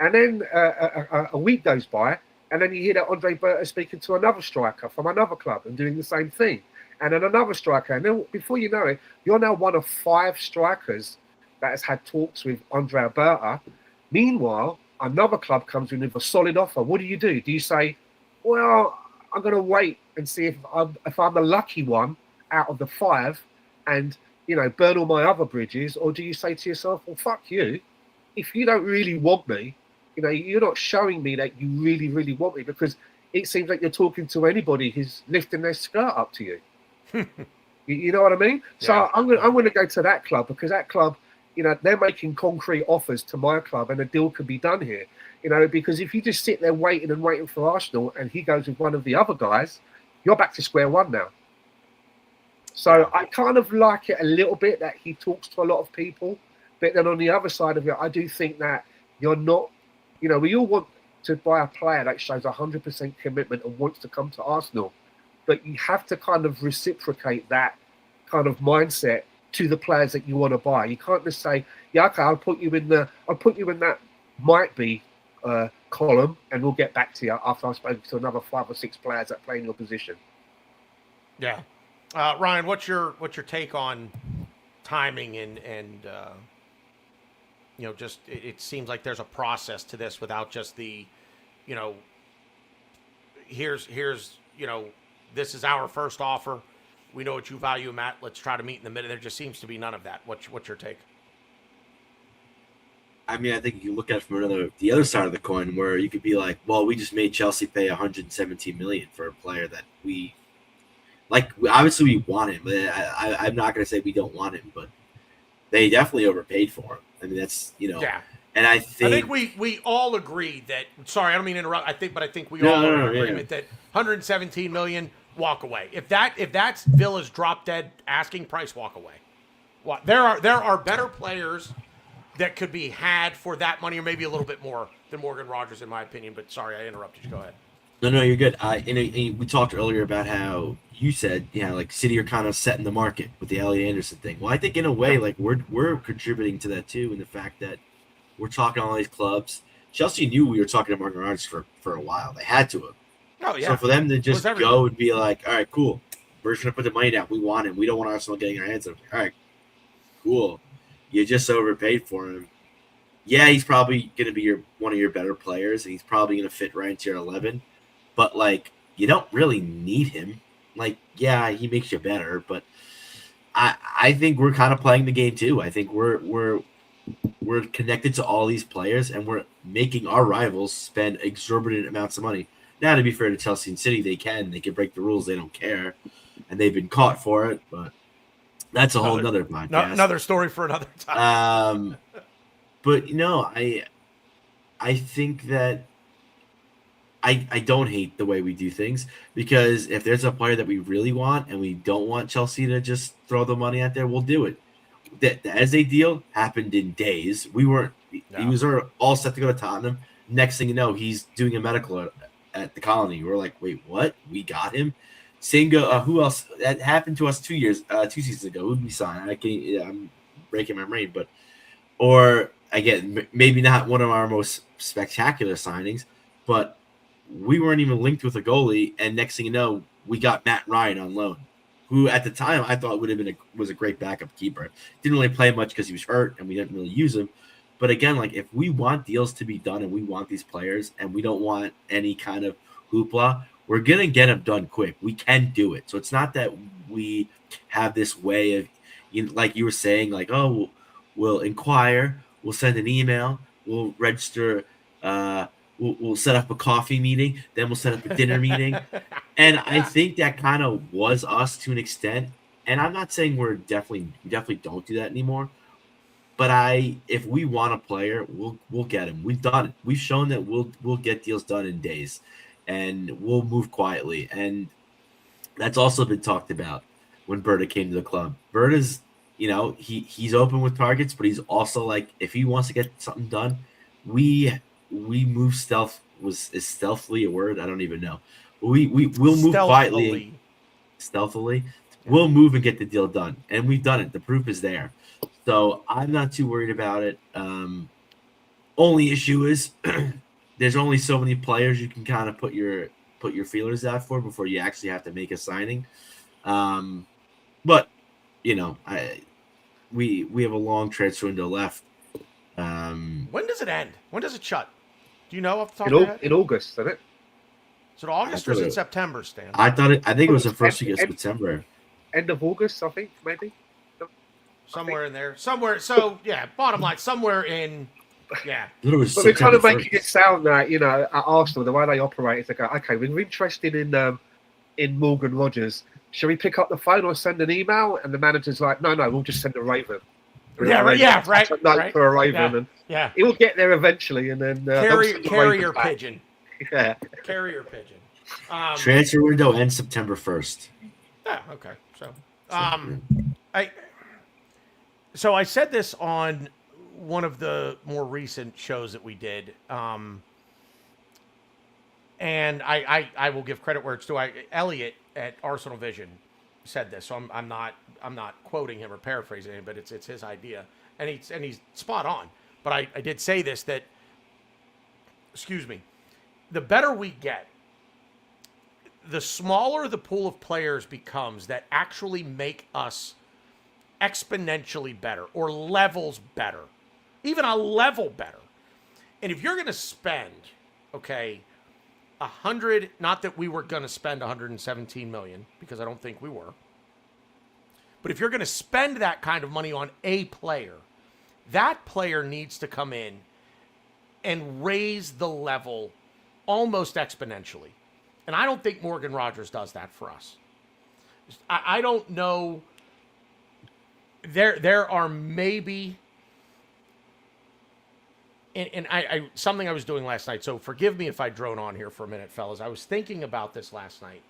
B: And then a week goes by, and then you hear that Andre Berta speaking to another striker from another club and doing the same thing. And then another striker. And then before you know it, you're now one of 5 strikers that has had talks with Andre Berta. Meanwhile, another club comes in with a solid offer. What do? Do you say, well, I'm going to wait and see if I'm the lucky one out of the 5 and, burn all my other bridges? Or do you say to yourself, well, fuck you. If you don't really want me, you're not showing me that you really, really want me, because it seems like you're talking to anybody who's lifting their skirt up to you. You know what I mean? Yeah. So I'm going to go to that club, because that club, they're making concrete offers to my club, and a deal can be done here. Because if you just sit there waiting for Arsenal and he goes with one of the other guys, you're back to square one now. So I kind of like it a little bit that he talks to a lot of people. But then on the other side of it, I do think that you're not, we all want to buy a player that shows 100% commitment and wants to come to Arsenal. But you have to kind of reciprocate that kind of mindset to the players that you want to buy. You can't just say, yeah, okay, I'll put you in that might be column, and we'll get back to you after I've spoken to another 5 or 6 players that play in your position.
A: Yeah. Ryan, what's your take on timing and just it seems like there's a process to this without just the, here's this is our first offer. We know what you value him at. Let's try to meet in the middle. There just seems to be none of that. What's your take?
C: I mean, I think you look at it from the other side of the coin, where you could be like, well, we just made Chelsea pay 117 million for a player that we like. Obviously, we want him. I'm not going to say we don't want him, but they definitely overpaid for him. I mean, that's
A: Yeah.
C: And I think
A: we all agree that. Sorry, I don't mean to interrupt. I think we all are in agreement that 117 million, walk away. If that's Villa's drop dead asking price, walk away. There are better players that could be had for that money, or maybe a little bit more than Morgan Rogers, in my opinion. But sorry, I interrupted you. Go ahead.
C: No, you're good. We talked earlier about how you said, like City are kind of setting the market with the Elliot Anderson thing. Well, I think in a way, like we're contributing to that too, in the fact that we're talking to all these clubs. Chelsea knew we were talking to Morgan Rogers for a while. They had to have.
A: Oh yeah.
C: So for them to just go and be like, all right, cool, we're just gonna put the money down. We want him. We don't want Arsenal getting our hands on him. All right, cool. You just overpaid for him. Yeah, he's probably going to be one of your better players, and he's probably going to fit right into your 11. But, like, you don't really need him. Like, yeah, he makes you better, but I think we're kind of playing the game too. I think we're connected to all these players, and we're making our rivals spend exorbitant amounts of money. Now, to be fair to Chelsea and City, they can break the rules. They don't care, and they've been caught for it, but that's a whole nother podcast.
A: Another story for another time.
C: But I think that I don't hate the way we do things, because if there's a player that we really want and we don't want Chelsea to just throw the money out there, we'll do it. The Eze deal happened in days. We weren't. He
A: Yeah.
C: was all set to go to Tottenham. Next thing you know, he's doing a medical at the Colony. We're like, wait, what? We got him. Same go. Who else? That happened to us 2 seasons ago. Who did we sign? I'm breaking my brain, but or again, maybe not one of our most spectacular signings, but we weren't even linked with a goalie, and next thing you know, we got Matt Ryan on loan, who at the time I thought would have been was a great backup keeper. Didn't really play much because he was hurt, and we didn't really use him. But again, like if we want deals to be done and we want these players, and we don't want any kind of hoopla, we're gonna get them done quick. We can do it. So it's not that we have this way of, like you were saying, like, oh, we'll inquire, we'll send an email, we'll register. We'll set up a coffee meeting, then we'll set up a dinner meeting. And I think that kind of was us to an extent. And I'm not saying we definitely don't do that anymore. But if we want a player, we'll get him. We've done it. We've shown that we'll get deals done in days, and we'll move quietly. And that's also been talked about when Berta came to the club. Berta's, he's open with targets, but he's also like, if he wants to get something done, we move is stealthily a word? I don't even know. We'll move quietly, stealthily. Yeah. We'll move and get the deal done, and we've done it. The proof is there. So I'm not too worried about it. Only issue is there's only so many players you can kind of put your feelers out for before you actually have to make a signing. But we have a long transfer window left.
A: When does it end? When does it shut? Do you know off the top of your head?
B: In August, isn't it?
A: Is it August or is it September, Stan?
C: I think it was the first week of September.
B: End of August, I think, maybe.
A: Somewhere in there. Somewhere. So, yeah, bottom line, somewhere in, yeah.
B: But they're kind of making it sound that, at Arsenal, the way they operate is they go, okay, we're interested in Morgan Rogers. Shall we pick up the phone or send an email? And the manager's like, no, we'll just send a Raven.
A: Right.
B: For a Raven, and it will get there eventually, and then
A: carrier pigeon.
B: Yeah,
A: carrier pigeon.
C: Transfer window ends September 1st.
A: Yeah. Okay. So, I said this on one of the more recent shows that we did, and I will give credit where it's due. Elliot at Arsenal Vision said this, so I'm not quoting him or paraphrasing him, but it's his idea, and he's spot on. But I did say this, that, excuse me, the better we get, the smaller the pool of players becomes that actually make us exponentially better or levels better, even a level better. And if you're going to spend, okay, 100, not that we were going to spend 117 million, because I don't think we were. But if you're going to spend that kind of money on a player, that player needs to come in and raise the level almost exponentially. And I don't think Morgan Rogers does that for us. I don't know. There are maybe, and I something I was doing last night, so forgive me if I drone on here for a minute, fellas. I was thinking about this last night.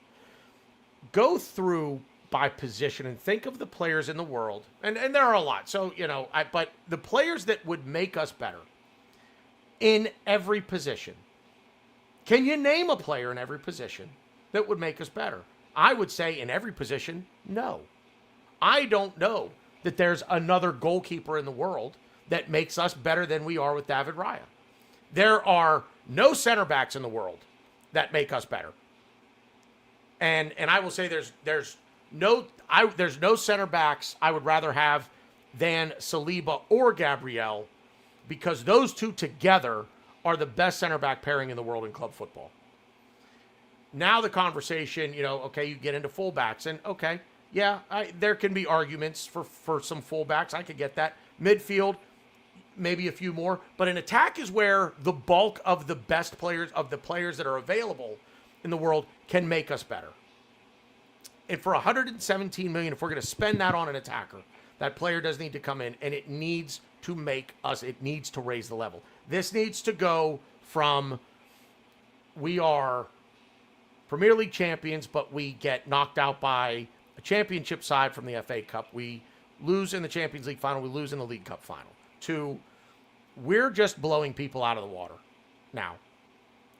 A: Go through by position and think of the players in the world, and there are a lot. So, but the players that would make us better in every position. Can you name a player in every position that would make us better? I would say in every position, no. I don't know that there's another goalkeeper in the world that makes us better than we are with David Raya. There are no center backs in the world that make us better. And I will say there's no center backs I would rather have than Saliba or Gabriel, because those two together are the best center back pairing in the world in club football. Now the conversation, okay, you get into fullbacks, and okay, yeah, there can be arguments for some fullbacks. I could get that. Midfield, maybe a few more, but an attack is where the bulk of the best players, of the players that are available in the world, can make us better. And for 117 million, if we're going to spend that on an attacker, that player does need to come in, and it needs to make us, it needs to raise the level. This needs to go from we are Premier League champions, but we get knocked out by a championship side from the FA Cup. We lose in the Champions League final. We lose in the League Cup final. To we're just blowing people out of the water now.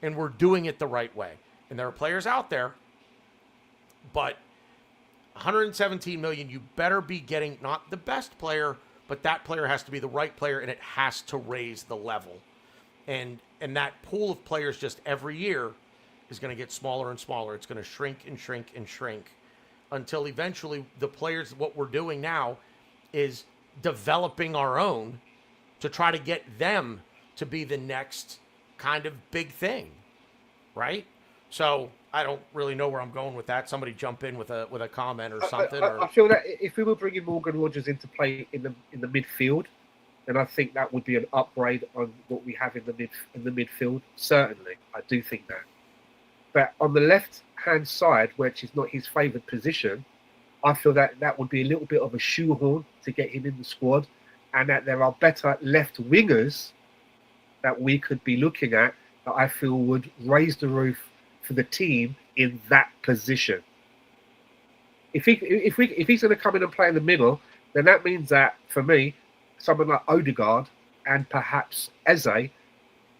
A: And we're doing it the right way. And there are players out there, but 117 million, you better be getting not the best player, but that player has to be the right player, and it has to raise the level. And that pool of players just every year is going to get smaller and smaller. It's going to shrink and shrink and shrink until eventually the players, what we're doing now is developing our own to try to get them to be the next kind of big thing, right? So I don't really know where I'm going with that. Somebody jump in with a comment or something.
B: I feel that if we were bringing Morgan Rogers into play in the midfield, then I think that would be an upgrade on what we have in the midfield. Certainly, I do think that. But on the left-hand side, which is not his favoured position, I feel that would be a little bit of a shoehorn to get him in the squad, and that there are better left wingers that we could be looking at that I feel would raise the roof for the team in that position. If he's going to come in and play in the middle, then that means that for me, someone like Odegaard and perhaps Eze,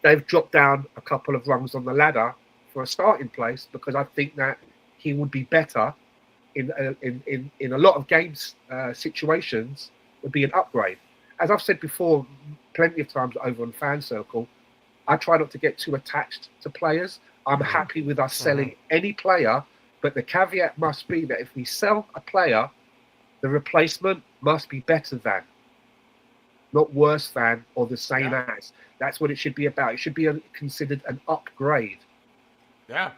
B: they've dropped down a couple of rungs on the ladder for a starting place, because I think that he would be better in a lot of games situations. Would be an upgrade. As I've said before plenty of times over on Fan Circle, I try not to get too attached to players. I'm happy with us selling any player, but the caveat must be that if we sell a player, the replacement must be better than, not worse than or the same as. That's what it should be about. It should be considered an upgrade.
A: Yeah.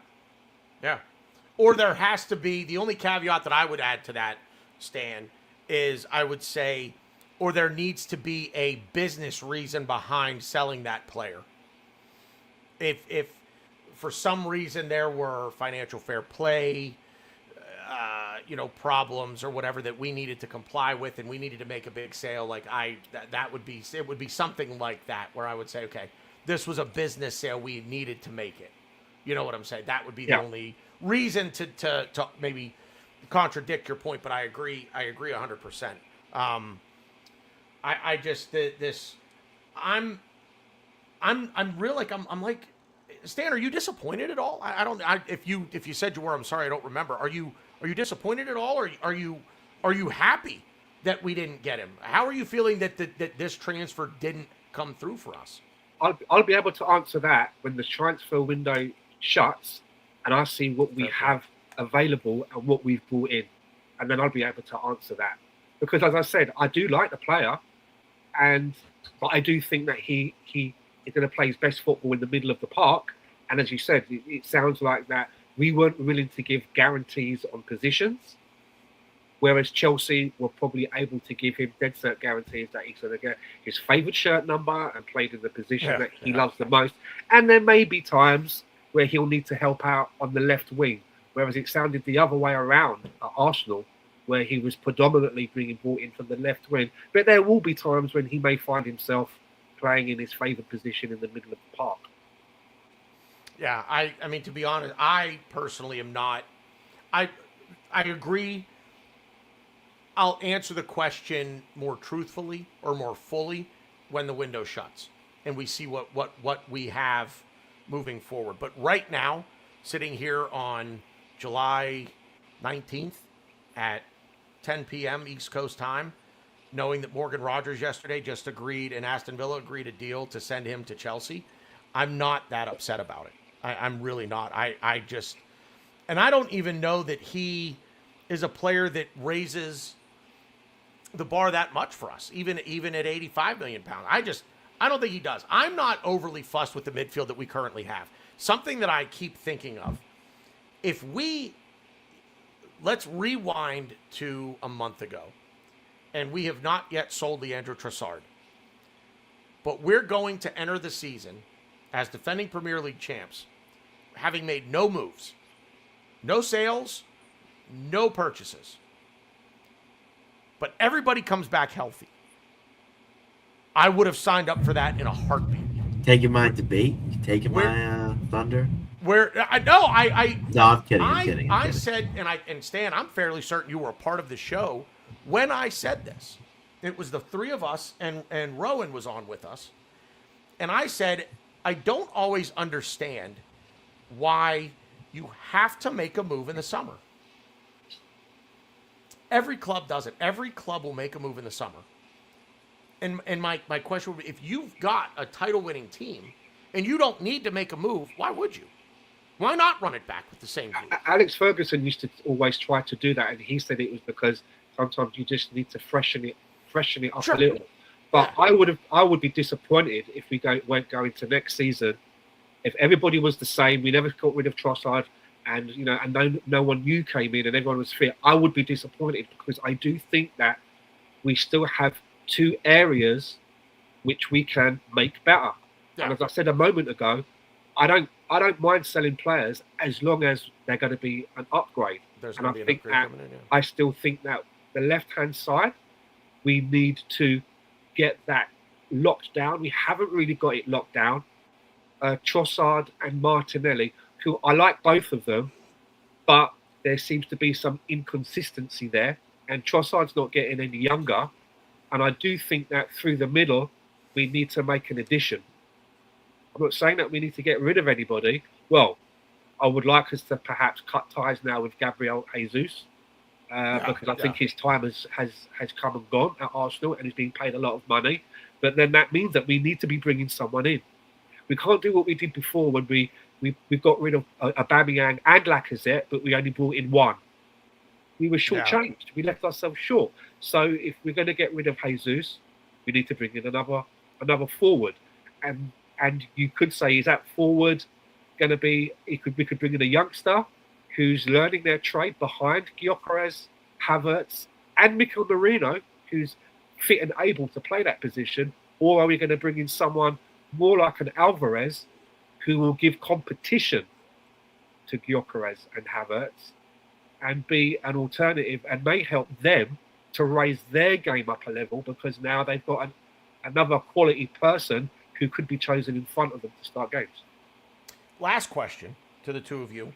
A: Or there has to be, the only caveat that I would add to that, Stan, is I would say, or there needs to be a business reason behind selling that player. If for some reason there were financial fair play, problems or whatever that we needed to comply with, and we needed to make a big sale, it would be something like that, where I would say, okay, this was a business sale, we needed to make it. You know what I'm saying? That would be the only reason to maybe contradict your point, but I agree 100%. I'm real, I'm like, Stan, are you disappointed at all? If you said you were, I'm sorry, I don't remember. Are you disappointed at all, or are you happy that we didn't get him? How are you feeling that this transfer didn't come through for us?
B: I'll be able to answer that when the transfer window shuts and I see what we have available and what we've brought in, and then I'll be able to answer that. Because as I said, I do like the player, but I do think that he is going to play his best football in the middle of the park. And as you said, it sounds like that we weren't willing to give guarantees on positions, whereas Chelsea were probably able to give him dead cert guarantees that he's going to get his favoured shirt number and played in the position that he loves the most. And there may be times where he'll need to help out on the left wing, whereas it sounded the other way around at Arsenal, where he was predominantly being brought in from the left wing. But there will be times when he may find himself playing in his favoured position in the middle of the park.
A: Yeah, I mean, to be honest, I personally am not. I agree. I'll answer the question more truthfully or more fully when the window shuts and we see what we have moving forward. But right now, sitting here on July 19th at 10 p.m. East Coast time, knowing that Morgan Rogers yesterday just agreed and Aston Villa agreed a deal to send him to Chelsea, I'm not that upset about it. I'm really not. I don't even know that he is a player that raises the bar that much for us, even at 85 million pounds. I don't think he does. I'm not overly fussed with the midfield that we currently have. Something that I keep thinking of, let's rewind to a month ago, and we have not yet sold Leandro Trossard, but we're going to enter the season as defending Premier League champs, having made no moves, no sales, no purchases. But everybody comes back healthy. I would have signed up for that in a heartbeat.
C: taking my debate? You taking
A: Where-
C: my thunder?
A: Where I no,
C: No, I'm kidding. I'm
A: I
C: kidding.
A: I
C: I'm kidding.
A: said, and Stan, I'm fairly certain you were a part of the show when I said this. It was the three of us, and Rowan was on with us, and I said I don't always understand why you have to make a move in the summer. Every club does it. Every club will make a move in the summer. And my question would be, if you've got a title-winning team and you don't need to make a move, why would you? Why not run it back with the same group?
B: Alex Ferguson used to always try to do that, and he said it was because sometimes you just need to freshen it up
A: Sure.
B: a little. But
A: Yeah.
B: I would be disappointed if we weren't going to next season. If everybody was the same, we never got rid of Trossard, and no one new came in, and everyone was fit. I would be disappointed because I do think that we still have two areas which we can make better.
A: Yeah.
B: And as I said a moment ago, I don't mind selling players as long as they're going to be an upgrade.
A: There's
B: And
A: going
B: I
A: to be an
B: think
A: upgrade
B: that
A: coming in. Yeah.
B: I still think that the left-hand side, we need to get that locked down. We haven't really got it locked down. Trossard and Martinelli, who I like both of them, but there seems to be some inconsistency there. And Trossard's not getting any younger. And I do think that through the middle, we need to make an addition. I'm not saying that we need to get rid of anybody. Well, I would like us to perhaps cut ties now with Gabriel Jesus, because I think his time has come and gone at Arsenal, and he's being paid a lot of money. But then that means that we need to be bringing someone in. We can't do what we did before when we got rid of Aubameyang and Lacazette, but we only brought in one. We were shortchanged. We left ourselves short. So if we're going to get rid of Jesus, we need to bring in another forward. And you could say, is that forward going to be? We could bring in a youngster who's learning their trade behind Gyökeres, Havertz, and Mikel Merino, who's fit and able to play that position, or are we going to bring in someone more like an Alvarez, who will give competition to Gyökeres and Havertz, and be an alternative, and may help them to raise their game up a level, because now they've got another quality person who could be chosen in front of them to start games.
A: Last question to the two of you.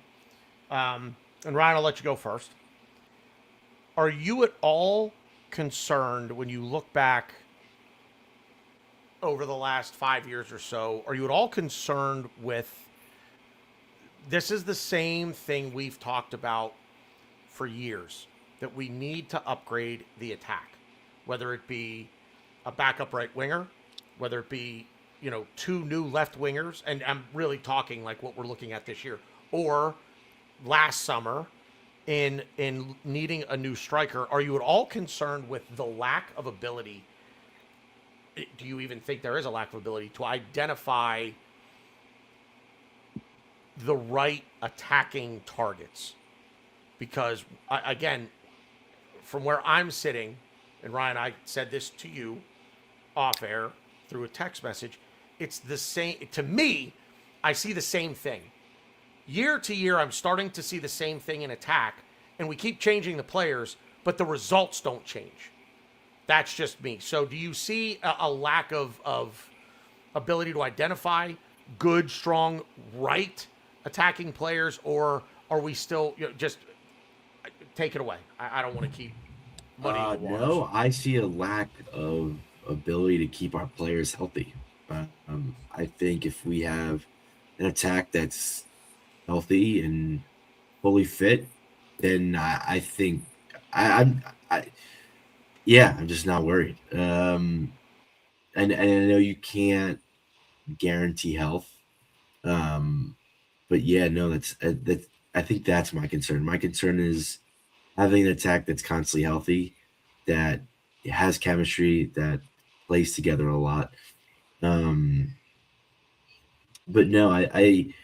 A: And Ryan, I'll let you go first. Are you at all concerned when you look back over the last 5 years or so? Are you at all concerned with this? Is the same thing we've talked about for years, that we need to upgrade the attack, whether it be a backup right winger, whether it be, two new left wingers, and I'm really talking like what we're looking at this year, or last summer in needing a new striker. Are you at all concerned with the lack of ability? Do you even think there is a lack of ability to identify the right attacking targets? Because, again, from where I'm sitting, and Ryan, I said this to you off air through a text message, it's the same. To me, I see the same thing. Year to year, I'm starting to see the same thing in attack, and we keep changing the players, but the results don't change. That's just me. So do you see a lack of ability to identify good, strong, right attacking players, or are we still just take it away? I don't want to keep muddying the waters.
C: No, I see a lack of ability to keep our players healthy. I think if we have an attack that's healthy and fully fit, then I think I'm just not worried. And I know you can't guarantee health, but yeah, no, that's I think that's my concern. My concern is having an attack that's constantly healthy, that has chemistry, that plays together a lot. But no, I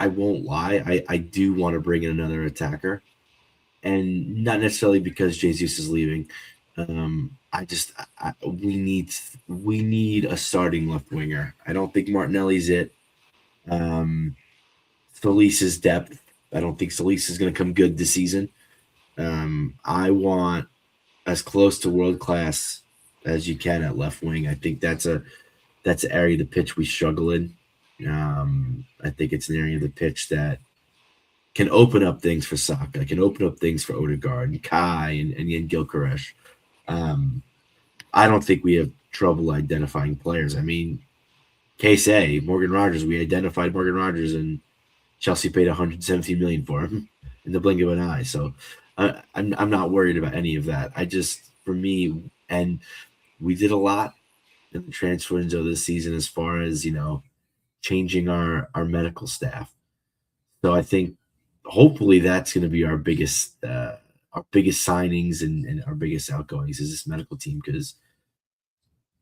C: won't lie. I do want to bring in another attacker, and not necessarily because Jesus is leaving. We need a starting left winger. I don't think Martinelli's it. Solis's depth. I don't think Solis is going to come good this season. I want as close to world class as you can at left wing. I think that's that's an area of the pitch we struggle in. I think it's an area of the pitch that can open up things for Saka, can open up things for Odegaard and Kai and Gilchrist. I don't think we have trouble identifying players. I mean, case A, Morgan Rogers, we identified Morgan Rogers and Chelsea paid 117 million for him in the blink of an eye. So I'm not worried about any of that. For me, and we did a lot in the transfer window this season as far as, changing our medical staff. So I think hopefully that's going to be our biggest signings and our biggest outgoings is this medical team because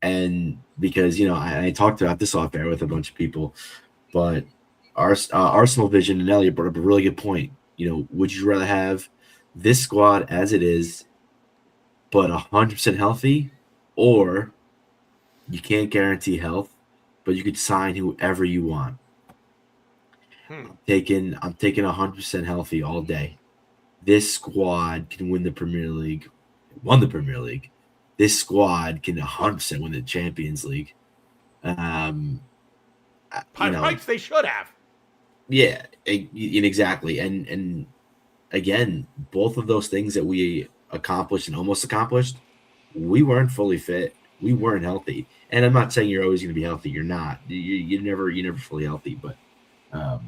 C: I talked about this off air with a bunch of people, but Arsenal Vision and Elliot brought up a really good point. Would you rather have this squad as it is, but 100% healthy, or you can't guarantee health, but you could sign whoever you want? I'm taking 100% healthy all day. This squad can win the Premier League. Won the Premier League. This squad can 100% win the Champions League.
A: Pipes they should have.
C: Yeah, exactly. And again, both of those things that we accomplished and almost accomplished, we weren't fully fit. We weren't healthy. And I'm not saying you're always going to be healthy. You're not. You're never fully healthy. But I'm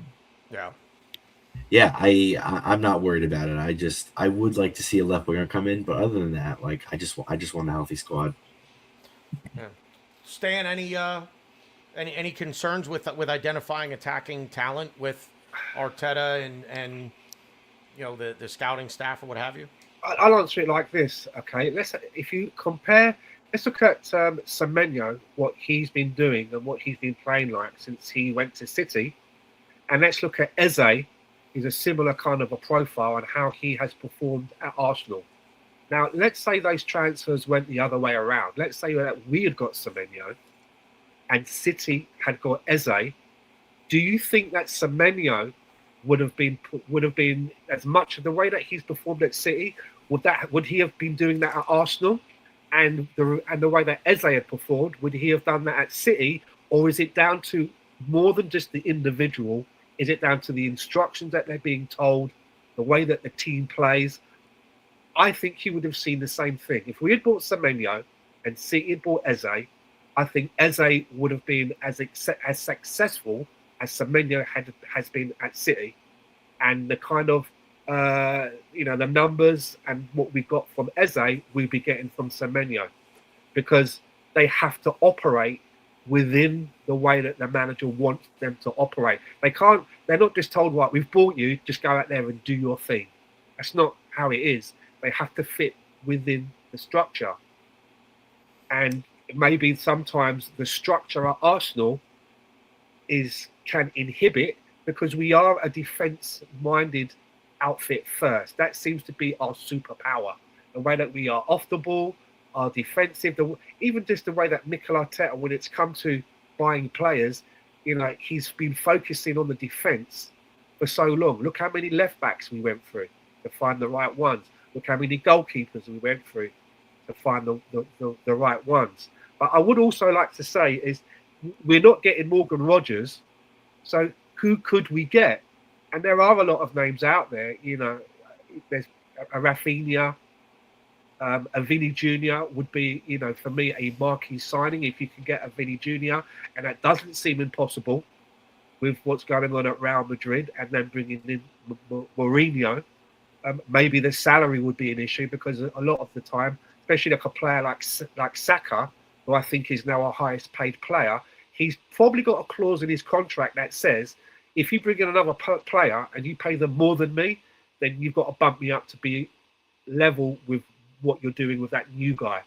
C: not worried about it. I would like to see a left winger come in, but other than that, I just want a healthy squad.
A: Yeah. Stan, any concerns with identifying attacking talent with Arteta and the scouting staff or what have you?
B: I'll answer it like this. Okay, let's look at Semenyo, what he's been doing and what he's been playing like since he went to City, and let's look at Eze. He's a similar kind of a profile and how he has performed at Arsenal. Now, let's say those transfers went the other way around. Let's say that we had got Semenyo and City had got Eze. Do you think that Semenyo would have been as much of the way that he's performed at City? Would he have been doing that at Arsenal? And the way that Eze had performed, would he have done that at City? Or is it down to more than just the individual? Is it down to the instructions that they're being told, the way that the team plays? I think he would have seen the same thing. If we had bought Semenyo and City had bought Eze, I think Eze would have been as successful as Semenyo has been at City. And the kind of, the numbers and what we got from Eze, we'd be getting from Semenyo. Because they have to operate within the way that the manager wants them to operate. They're not just told, right, we've bought you, just go out there and do your thing. That's not how it is. They have to fit within the structure. And maybe sometimes the structure at Arsenal can inhibit, because we are a defence-minded outfit first. That seems to be our superpower. The way that we are off the ball, our defensive, even just the way that Mikel Arteta, when it's come to buying players, he's been focusing on the defence for so long. Look how many left backs we went through to find the right ones. Look how many goalkeepers we went through to find the right ones. But I would also like to say is we're not getting Morgan Rogers, so who could we get? And there are a lot of names out there. There's a Rafinha. A Vinny Jr. would be, for me, a marquee signing if you can get a Vinny Jr. And that doesn't seem impossible with what's going on at Real Madrid, and then bringing in Mourinho. Maybe the salary would be an issue, because a lot of the time, especially like a player like Saka, who I think is now our highest paid player, he's probably got a clause in his contract that says, if you bring in another player and you pay them more than me, then you've got to bump me up to be level with what you're doing with that new guy.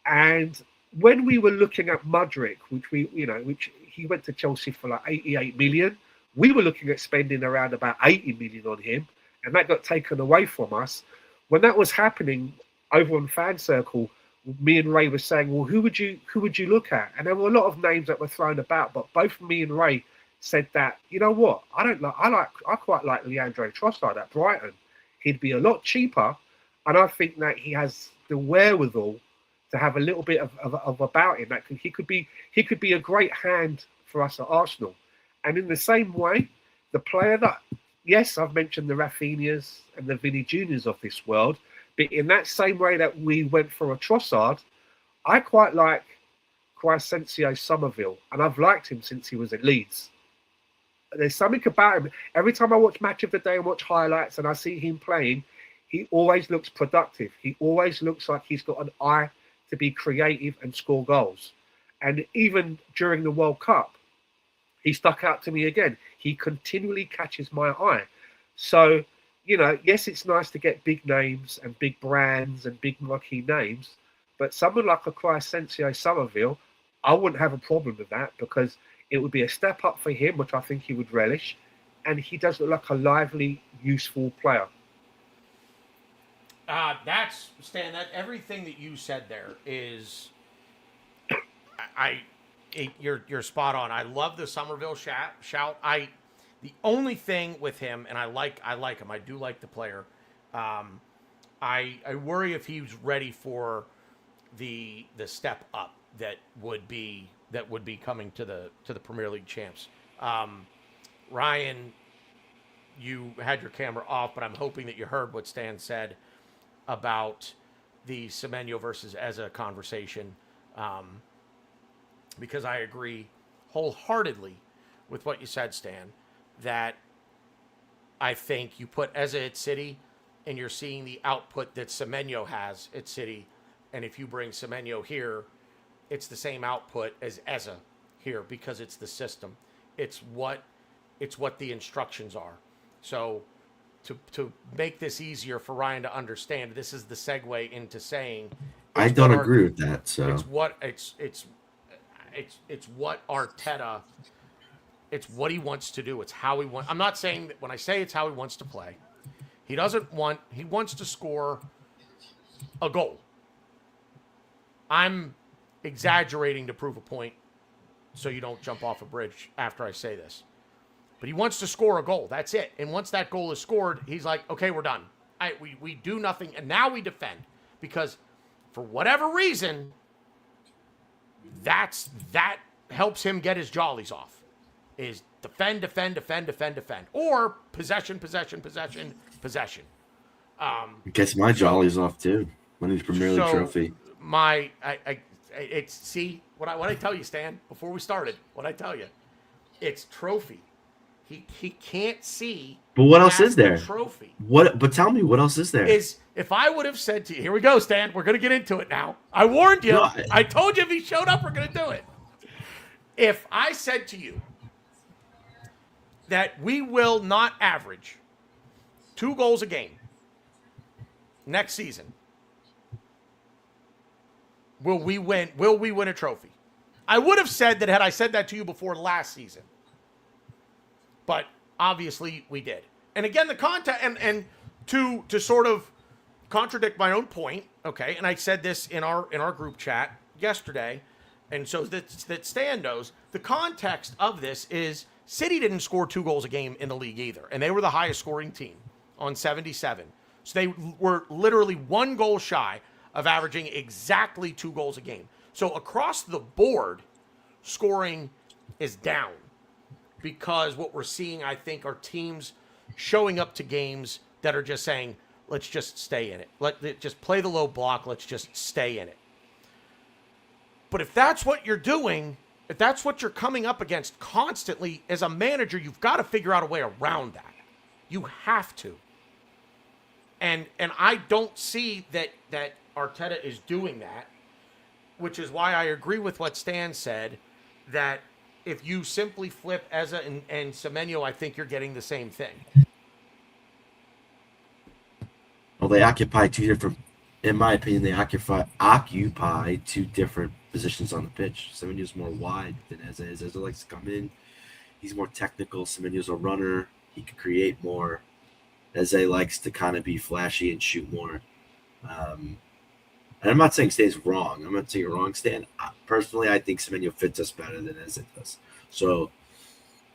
B: And when we were looking at Mudryk, which he went to Chelsea for like 88 million, we were looking at spending around about 80 million on him, and that got taken away from us. When that was happening over on Fan Circle, me and Ray were saying, well, who would you look at? And there were a lot of names that were thrown about, but both me and Ray said that, you know what, I quite like Leandro Trossard at Brighton. He'd be a lot cheaper, and I think that he has the wherewithal to have a little bit of about him. That he could be a great hand for us at Arsenal. And in the same way, the player that, yes, I've mentioned the Rafinhas and the Vinny Juniors of this world, but in that same way that we went for a Trossard, I quite like Crescencio Somerville, and I've liked him since he was at Leeds. There's something about him. Every time I watch Match of the Day and watch highlights and I see him playing, he always looks productive. He always looks like he's got an eye to be creative and score goals. And even during the World Cup, he stuck out to me again. He continually catches my eye. So, yes, it's nice to get big names and big brands and big marquee names, but someone like a Crescencio Somerville, I wouldn't have a problem with that because it would be a step up for him, which I think he would relish. And he does look like a lively, useful player.
A: That's Stan. That everything that you said there is, you're spot on. I love the Somerville shout. The only thing with him, and I like him. I do like the player. I worry if he's ready for the step up that would be coming to the Premier League champs. Ryan, you had your camera off, but I'm hoping that you heard what Stan said about the Semenyo versus Eza conversation, because I agree wholeheartedly with what you said, Stan, that I think you put Eza at City and you're seeing the output that Semenyo has at City, and if you bring Semenyo here, it's the same output as Eza here because it's the system. It's what the instructions are. So to make this easier for Ryan to understand, this is the segue into saying
C: I don't agree with that. So
A: it's what Arteta, it's what he wants to do. It's how he wants. I'm not saying that when I say it's how he wants to play, he wants to score a goal. I'm exaggerating to prove a point so you don't jump off a bridge after I say this. But he wants to score a goal. That's it. And once that goal is scored, he's like, okay, we're done. We do nothing, and now we defend. Because for whatever reason, that helps him get his jollies off. Is defend. Or possession.
C: Gets my jollies off too. Winning the Premier League trophy.
A: See what I tell you, Stan, before we started. What I tell you, it's trophy. He can't see.
C: But what else is there?
A: Trophy.
C: What? But tell me, what else is there?
A: Is if I would have said to you, here we go, Stan. We're gonna get into it now. I warned you. No, I told you if he showed up, we're gonna do it. If I said to you that we will not average 2 goals a game next season, will we win a trophy? I would have said that had I said that to you before last season. But obviously we did. And again, the content and to sort of contradict my own point, okay, and I said this in our group chat yesterday, and so that Stan knows, the context of this is City didn't score 2 goals a game in the league either, and they were the highest scoring team on 77. So they were literally 1 goal shy of averaging exactly 2 goals a game. So across the board, scoring is down because what we're seeing, I think, are teams showing up to games that are just saying, let's just stay in it. Just play the low block. Let's just stay in it. But if that's what you're doing, if that's what you're coming up against constantly as a manager, you've got to figure out a way around that. You have to. And I don't see that Arteta is doing that, which is why I agree with what Stan said, that if you simply flip Eza and Semenyo, I think you're getting the same thing.
C: Well, they occupy 2 different, in my opinion, they occupy 2 different positions on the pitch. Semenyo's more wide than Eza is. Eza likes to come in. He's more technical. Semenyo's a runner. He can create more. Eze likes to kind of be flashy and shoot more. And I'm not saying Stan's wrong. I'm not saying you're wrong, Stan. Personally, I think Semenyo fits us better than Eze does. So,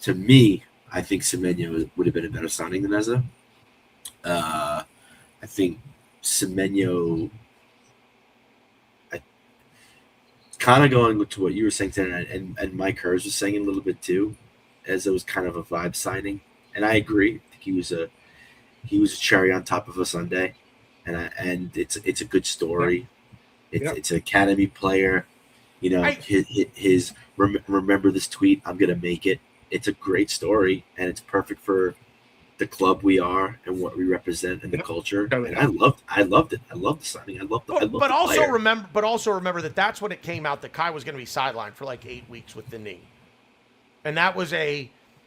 C: to me, I think Semenyo would have been a better signing than Eze. I think Semenyo, kind of going to what you were saying today, and Mike Hers was saying a little bit too, as it was kind of a vibe signing, and I agree. I think he was a cherry on top of a sundae, and it's a good story. It's an academy player. You know, his remember this tweet. I'm gonna make it. It's a great story, and it's perfect for the club we are and what we represent and the culture. And I loved it. I loved the signing. I loved
A: but also remember that that's when it came out that Kai was going to be sidelined for like 8 weeks with the knee, and that was all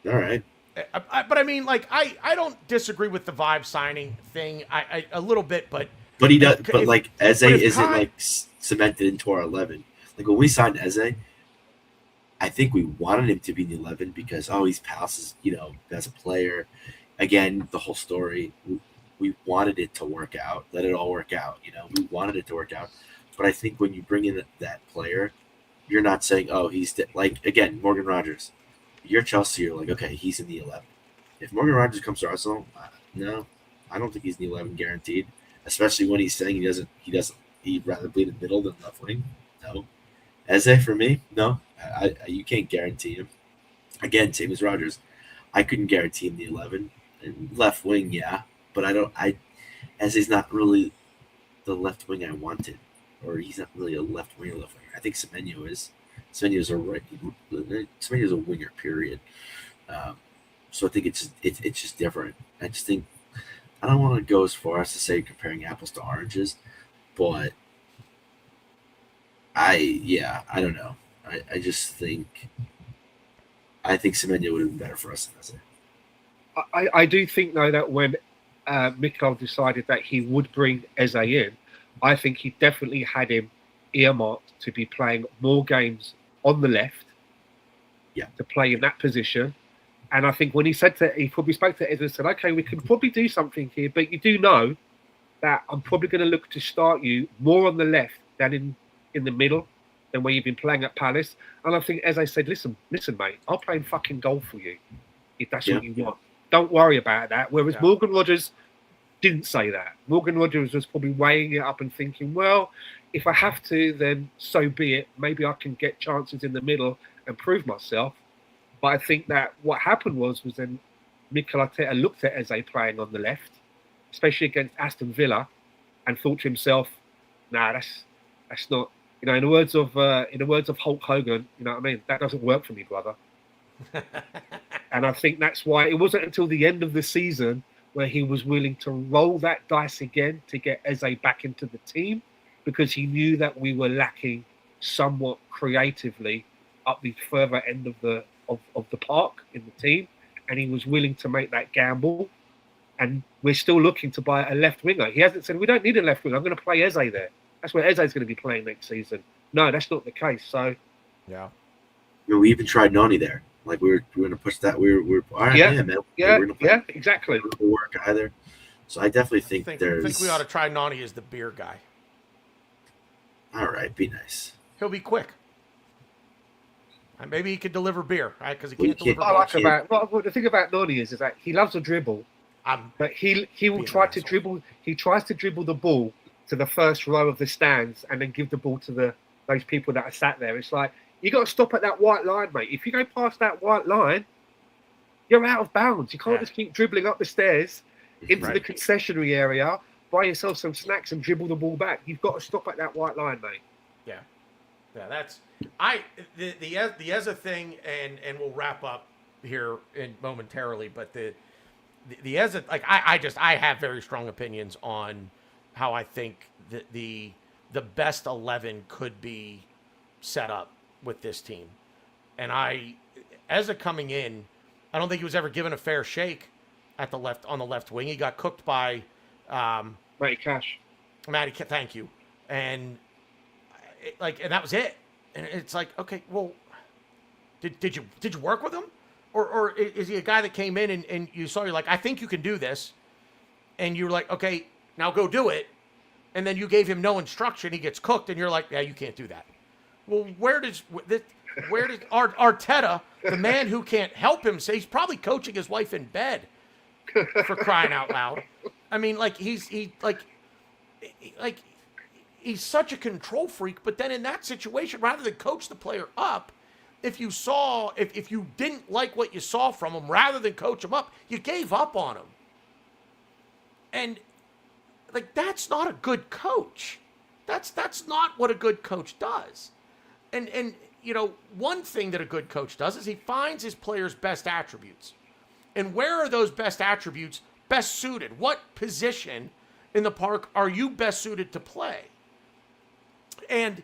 A: right. But I mean, like I don't disagree with the vibe signing thing. I a little bit, but
C: he does. But like Eze isn't like cemented into our 11. Like when we signed Eze, I think we wanted him to be in the 11 because he's passes, as a player. Again, the whole story, we wanted it to work out. Let it all work out. We wanted it to work out. But I think when you bring in that player, you're not saying, he's like, again, Morgan Rogers. You're Chelsea, you're like, okay, he's in the 11. If Morgan Rogers comes to Arsenal, no, I don't think he's in the 11 guaranteed, especially when he's saying he'd rather bleed in the middle than left wing. No. Eze, for me, no. You can't guarantee him. Again, same as Rogers. I couldn't guarantee him the 11. And left wing, yeah, but Eze's not really the left wing I wanted, or he's not really a left winger. I think Semenyo is. Semenyo's a winger, period. So I think it's just different. I just think I don't want to go as far as to say comparing apples to oranges, but I don't know. I just think Semenyo would have been better for us than Eze.
B: I do think, though, that when Mikel decided that he would bring Eze in, I think he definitely had him earmarked to be playing more games on the left, to play in that position. And I think when he probably spoke to Eze and said, okay, we can probably do something here, but you do know that I'm probably going to look to start you more on the left than in the middle, than where you've been playing at Palace. And I think Eze said, listen, mate, I'll play in fucking goal for you if that's what you want. Don't worry about that. Whereas Morgan Rogers didn't say that. Morgan Rogers was probably weighing it up and thinking, well, if I have to, then so be it. Maybe I can get chances in the middle and prove myself. But I think that what happened was then Mikel Arteta looked at Eze playing on the left, especially against Aston Villa, and thought to himself, nah, that's not, in the words of Hulk Hogan, you know what I mean? That doesn't work for me, brother. And I think that's why it wasn't until the end of the season where he was willing to roll that dice again to get Eze back into the team, because he knew that we were lacking somewhat creatively up the further end of the park in the team, and he was willing to make that gamble. And we're still looking to buy a left winger. He hasn't said, we don't need a left winger, I'm going to play Eze there. That's where Eze's going to be playing next season. No, that's not the case. So,
C: we even tried Nani there. Like we were going to push that. We're all right, man.
B: Exactly.
C: It wouldn't work either. So I definitely think
A: I think we ought to try Nani as the beer guy.
C: All right, be nice.
A: He'll be quick. And maybe he could deliver beer, right? Because he can't deliver.
B: The thing about Nani is that he loves to dribble, but he will try to dribble. He tries to dribble the ball to the first row of the stands and then give the ball to those people that are sat there. It's like, you got to stop at that white line, mate. If you go past that white line, you're out of bounds. You can't just keep dribbling up the stairs into the concessionary area, buy yourself some snacks and dribble the ball back. You've got to stop at that white line, mate.
A: Yeah, that's the Eze thing, and we'll wrap up here momentarily. But the Eze, like I have very strong opinions on how I think the best 11 could be set up with this team. And Eze coming in, I don't think he was ever given a fair shake on the left wing. He got cooked by
B: Matty Cash.
A: Thank you. And that was it. And it's like, okay, well, did you work with him? Or is he a guy that came in and you saw, you're like, I think you can do this, and you're like, okay, now go do it, and then you gave him no instruction, he gets cooked, and you're like, yeah, you can't do that. Well, where does Arteta, the man who can't help him, say he's probably coaching his wife in bed, for crying out loud? I mean, like he's such a control freak. But then in that situation, rather than coach the player up, if you didn't like what you saw from him, rather than coach him up, you gave up on him. And like, that's not a good coach. That's not what a good coach does. And you know, one thing that a good coach does is he finds his players' best attributes. And where are those best attributes best suited? What position in the park are you best suited to play? And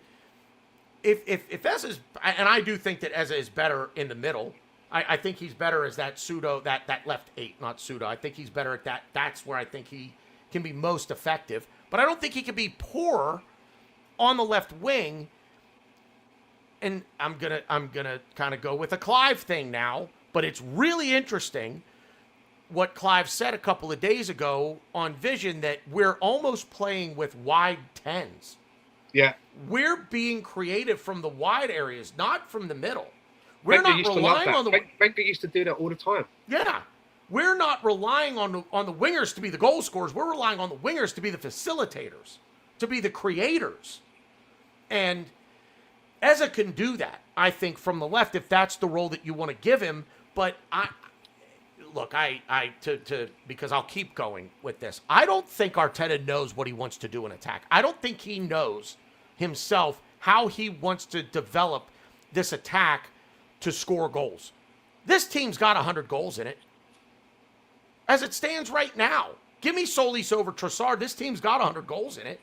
A: if Eza is, and I do think that Eza is better in the middle. I think he's better as that pseudo, that left 8, not pseudo. I think he's better at that. That's where I think he can be most effective. But I don't think he can be poor on the left wing. And I'm gonna kind of go with a Clive thing now, but it's really interesting what Clive said a couple of days ago on Vision, that we're almost playing with wide 10s.
B: Yeah.
A: We're being creative from the wide areas, not from the middle. We're not relying on the.
B: Wenger used to do that all the time.
A: Yeah, we're not relying on the wingers to be the goal scorers. We're relying on the wingers to be the facilitators, to be the creators, and Eza can do that, I think, from the left if that's the role that you want to give him. But because I'll keep going with this. I don't think Arteta knows what he wants to do in attack. I don't think he knows himself how he wants to develop this attack to score goals. This team's got 100 goals in it. As it stands right now, give me Solis over Trossard. This team's got 100 goals in it.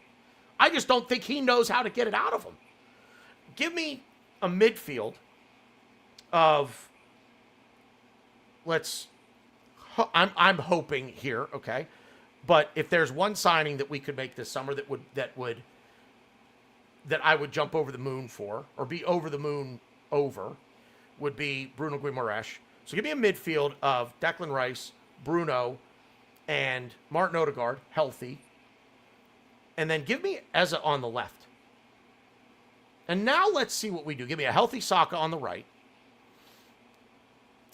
A: I just don't think he knows how to get it out of them. Give me a midfield of, I'm hoping here, okay? But if there's one signing that we could make this summer that I would jump over the moon for, or be over the moon over, would be Bruno Guimaraes. So give me a midfield of Declan Rice, Bruno, and Martin Odegaard, healthy. And then give me Eza on the left. And now let's see what we do. Give me a healthy Saka on the right.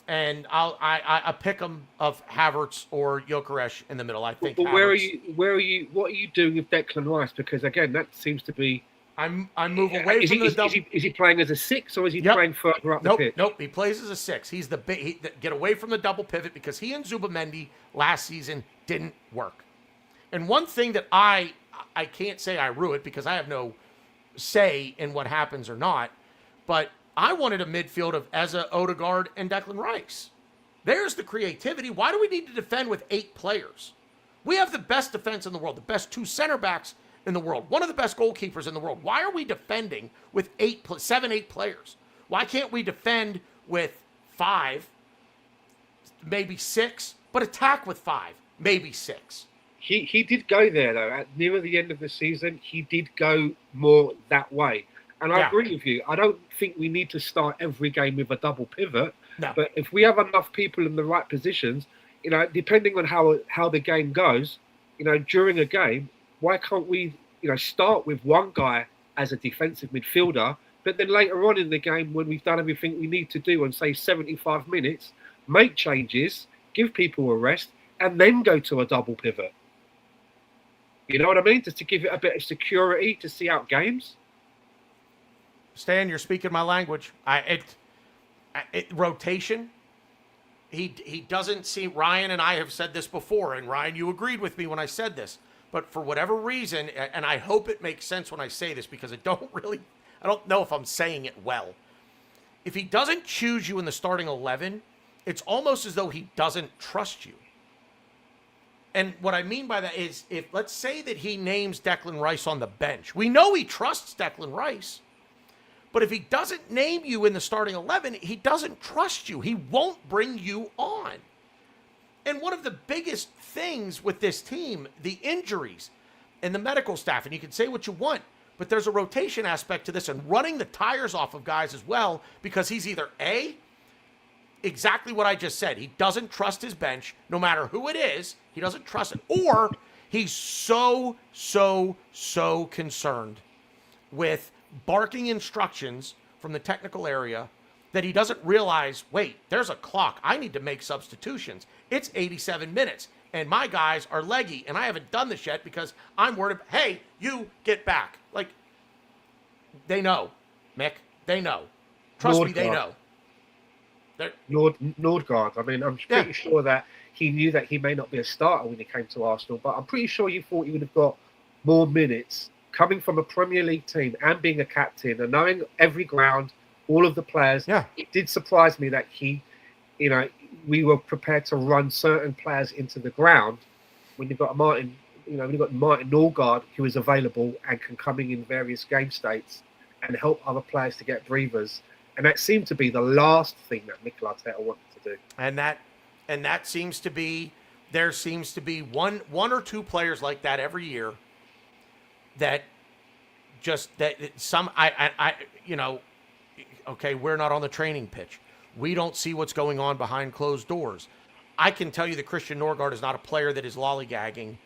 A: And I pick them of Havertz or Gyökeres in the middle. I think.
B: But where are you? What are you doing with Declan Rice? Because again, that seems to be.
A: I move away from the double.
B: Is he playing as a 6 or is he playing further up the pitch?
A: Nope. He plays as a 6. He's get away from the double pivot, because he and Zubamendi last season didn't work. And one thing that I can't say I rue it, because I have no say in what happens or not, but I wanted a midfield of Eza, Odegaard, and Declan Rice. There's the creativity. Why do we need to defend with 8 players? We have the best defense in the world, the best 2 center backs in the world, one of the best goalkeepers in the world. Why are we defending with 7, 8 players? Why can't we defend with 5, maybe 6, but attack with 5, maybe 6?
B: He did go there, though. At near the end of the season, he did go more that way. And I agree with you. I don't think we need to start every game with a double pivot.
A: No.
B: But if we have enough people in the right positions, depending on how the game goes, during a game, why can't we, start with one guy as a defensive midfielder, but then later on in the game, when we've done everything we need to do on, say, 75 minutes, make changes, give people a rest, and then go to a double pivot. You know what I mean? Just to give it a bit of security to see out games.
A: Stan, you're speaking my language. Rotation. He doesn't see. Ryan and I have said this before, and Ryan, you agreed with me when I said this. But for whatever reason, and I hope it makes sense when I say this, because I don't know if I'm saying it well. If he doesn't choose you in the starting 11, it's almost as though he doesn't trust you. And what I mean by that is, if let's say that he names Declan Rice on the bench, we know he trusts Declan Rice. But if he doesn't name you in the starting 11, he doesn't trust you. He won't bring you on. And one of the biggest things with this team, the injuries and the medical staff, and you can say what you want, but there's a rotation aspect to this and running the tires off of guys as well, because he's either exactly what I just said. He doesn't trust his bench, no matter who it is. He doesn't trust it. Or he's so concerned with barking instructions from the technical area that he doesn't realize, wait, there's a clock. I need to make substitutions. It's 87 minutes, and my guys are leggy, and I haven't done this yet because I'm worried, hey, you get back. Like, they know, Mick. They know. Trust me, they know.
B: Nordgaard. I mean, I'm pretty sure that he knew that he may not be a starter when he came to Arsenal, but I'm pretty sure you thought he would have got more minutes coming from a Premier League team and being a captain and knowing every ground, all of the players.
A: Yeah.
B: It did surprise me that we were prepared to run certain players into the ground when you've got Martin Nordgaard, who is available and can come in various game states and help other players to get breathers. And that seemed to be the last thing that Mikel Arteta wanted to do.
A: And that seems to be, there seems to be one or two players like that every year that just, that some, okay, we're not on the training pitch. We don't see what's going on behind closed doors. I can tell you that Christian Nordgaard is not a player that is lollygagging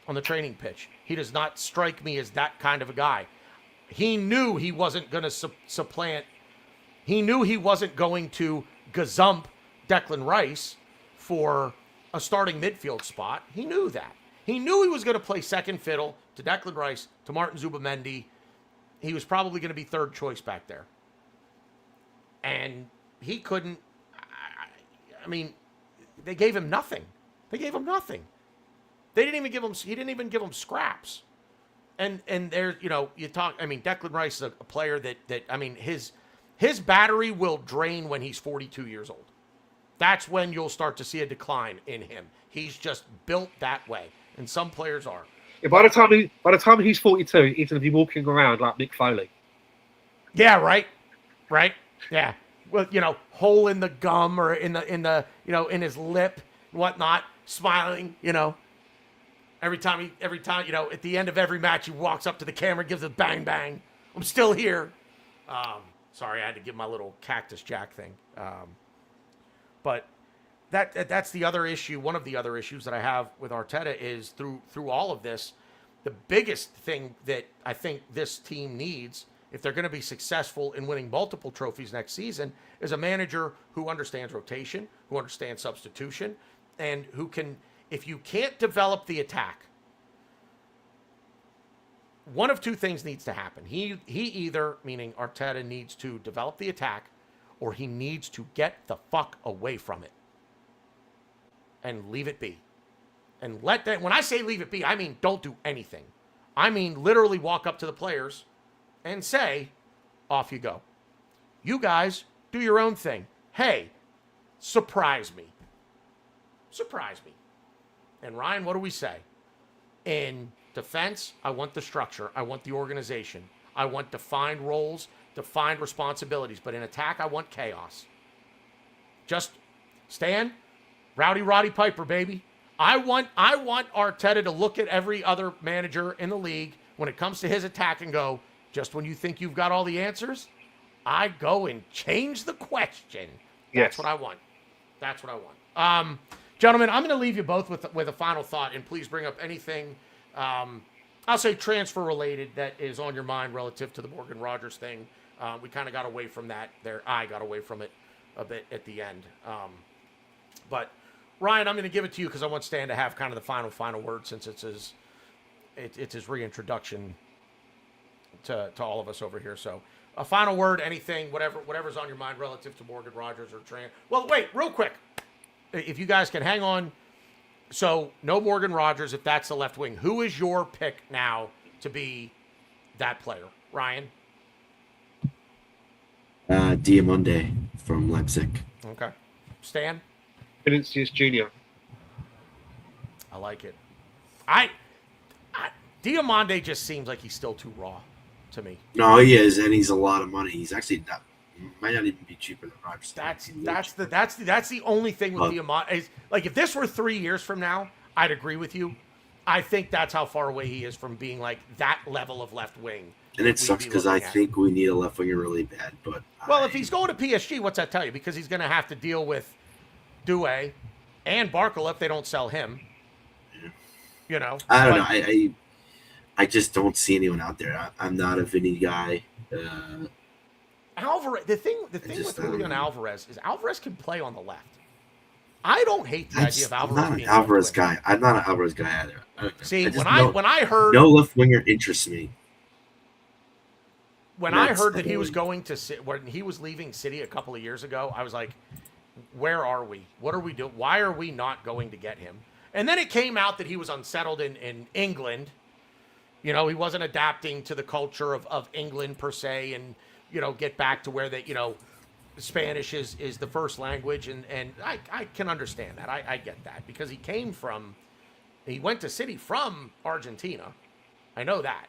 A: on the training pitch. He does not strike me as that kind of a guy. He knew he wasn't going to supplant. He knew he wasn't going to gazump Declan Rice for a starting midfield spot. He knew that. He knew he was going to play second fiddle to Declan Rice, to Martin Zubamendi. He was probably going to be third choice back there. And he couldn't. I mean, they gave him nothing. They gave him nothing. They didn't even give him. He didn't even give him scraps. And there, you talk. I mean, Declan Rice is a player that I mean, his battery will drain when he's 42 years old. That's when you'll start to see a decline in him. He's just built that way, and some players are.
B: Yeah, by the time he's 42, he's going to be walking around like Mick Foley.
A: Yeah, right. Yeah, well, hole in the gum or in in his lip, whatnot, smiling. Every time, at the end of every match, he walks up to the camera, gives a bang bang. I'm still here. Sorry, I had to give my little Cactus Jack thing. But that's the other issue. One of the other issues that I have with Arteta is through all of this, the biggest thing that I think this team needs, if they're going to be successful in winning multiple trophies next season, is a manager who understands rotation, who understands substitution, and who can, if you can't develop the attack, one of two things needs to happen. He either, meaning Arteta, needs to develop the attack, or he needs to get the fuck away from it and leave it be. And let that, when I say leave it be, I mean don't do anything. I mean literally walk up to the players and say, off you go. You guys do your own thing. Hey, surprise me. Surprise me. And Ryan, what do we say? In defense, I want the structure. I want the organization. I want defined roles, defined responsibilities. But in attack, I want chaos. Just Stan, Rowdy Roddy Piper, baby. I want Arteta to look at every other manager in the league when it comes to his attack and go, just when you think you've got all the answers, I go and change the question. That's what I want. That's what I want. Gentlemen, I'm going to leave you both with a final thought, and please bring up anything, I'll say transfer related, that is on your mind relative to the Morgan Rogers thing. We kind of got away from that there. I got away from it a bit at the end. But Ryan, I'm going to give it to you because I want Stan to have kind of the final word, since it's his reintroduction to all of us over here. So a final word, anything, whatever's on your mind relative to Morgan Rogers or Tran. Well, wait, real quick. If you guys can hang on. So no Morgan Rogers, if that's the left wing. Who is your pick now to be that player? Ryan?
C: Diamonde from Leipzig.
A: Okay. Stan?
B: Vinicius Jr.
A: I like it. Diamande just seems like he's still too raw to me.
C: No, he is, and he's a lot of money. He's actually not, might not even be cheaper than Rogers.
A: That's the only thing with Diamande. Is, like, if this were 3 years from now, I'd agree with you. I think that's how far away he is from being like that level of left wing.
C: And it sucks because I think we need a left winger really bad. But
A: if he's going to PSG, what's that tell you? Because he's going to have to deal with Doué and Barkle if they don't sell him.
C: Yeah. I don't know. I just don't see anyone out there. I'm not a Vinny guy.
A: Alvarez. The thing with Julian Alvarez is Alvarez can play on the left. I don't hate the idea of Alvarez.
C: I'm not
A: being
C: an Alvarez
A: left wing.
C: guy. I'm not an Alvarez guy either.
A: See, when
C: no,
A: I heard
C: no left winger interests me.
A: when I heard that he was going to when he was leaving City a couple of years ago, I was like, where are we? What are we doing? Why are we not going to get him? And then it came out that he was unsettled in England. You know, he wasn't adapting to the culture of England per se, and, you know, get back to where that, you know, Spanish is the first language. And I can understand that. I get that because he went to City from Argentina. I know that.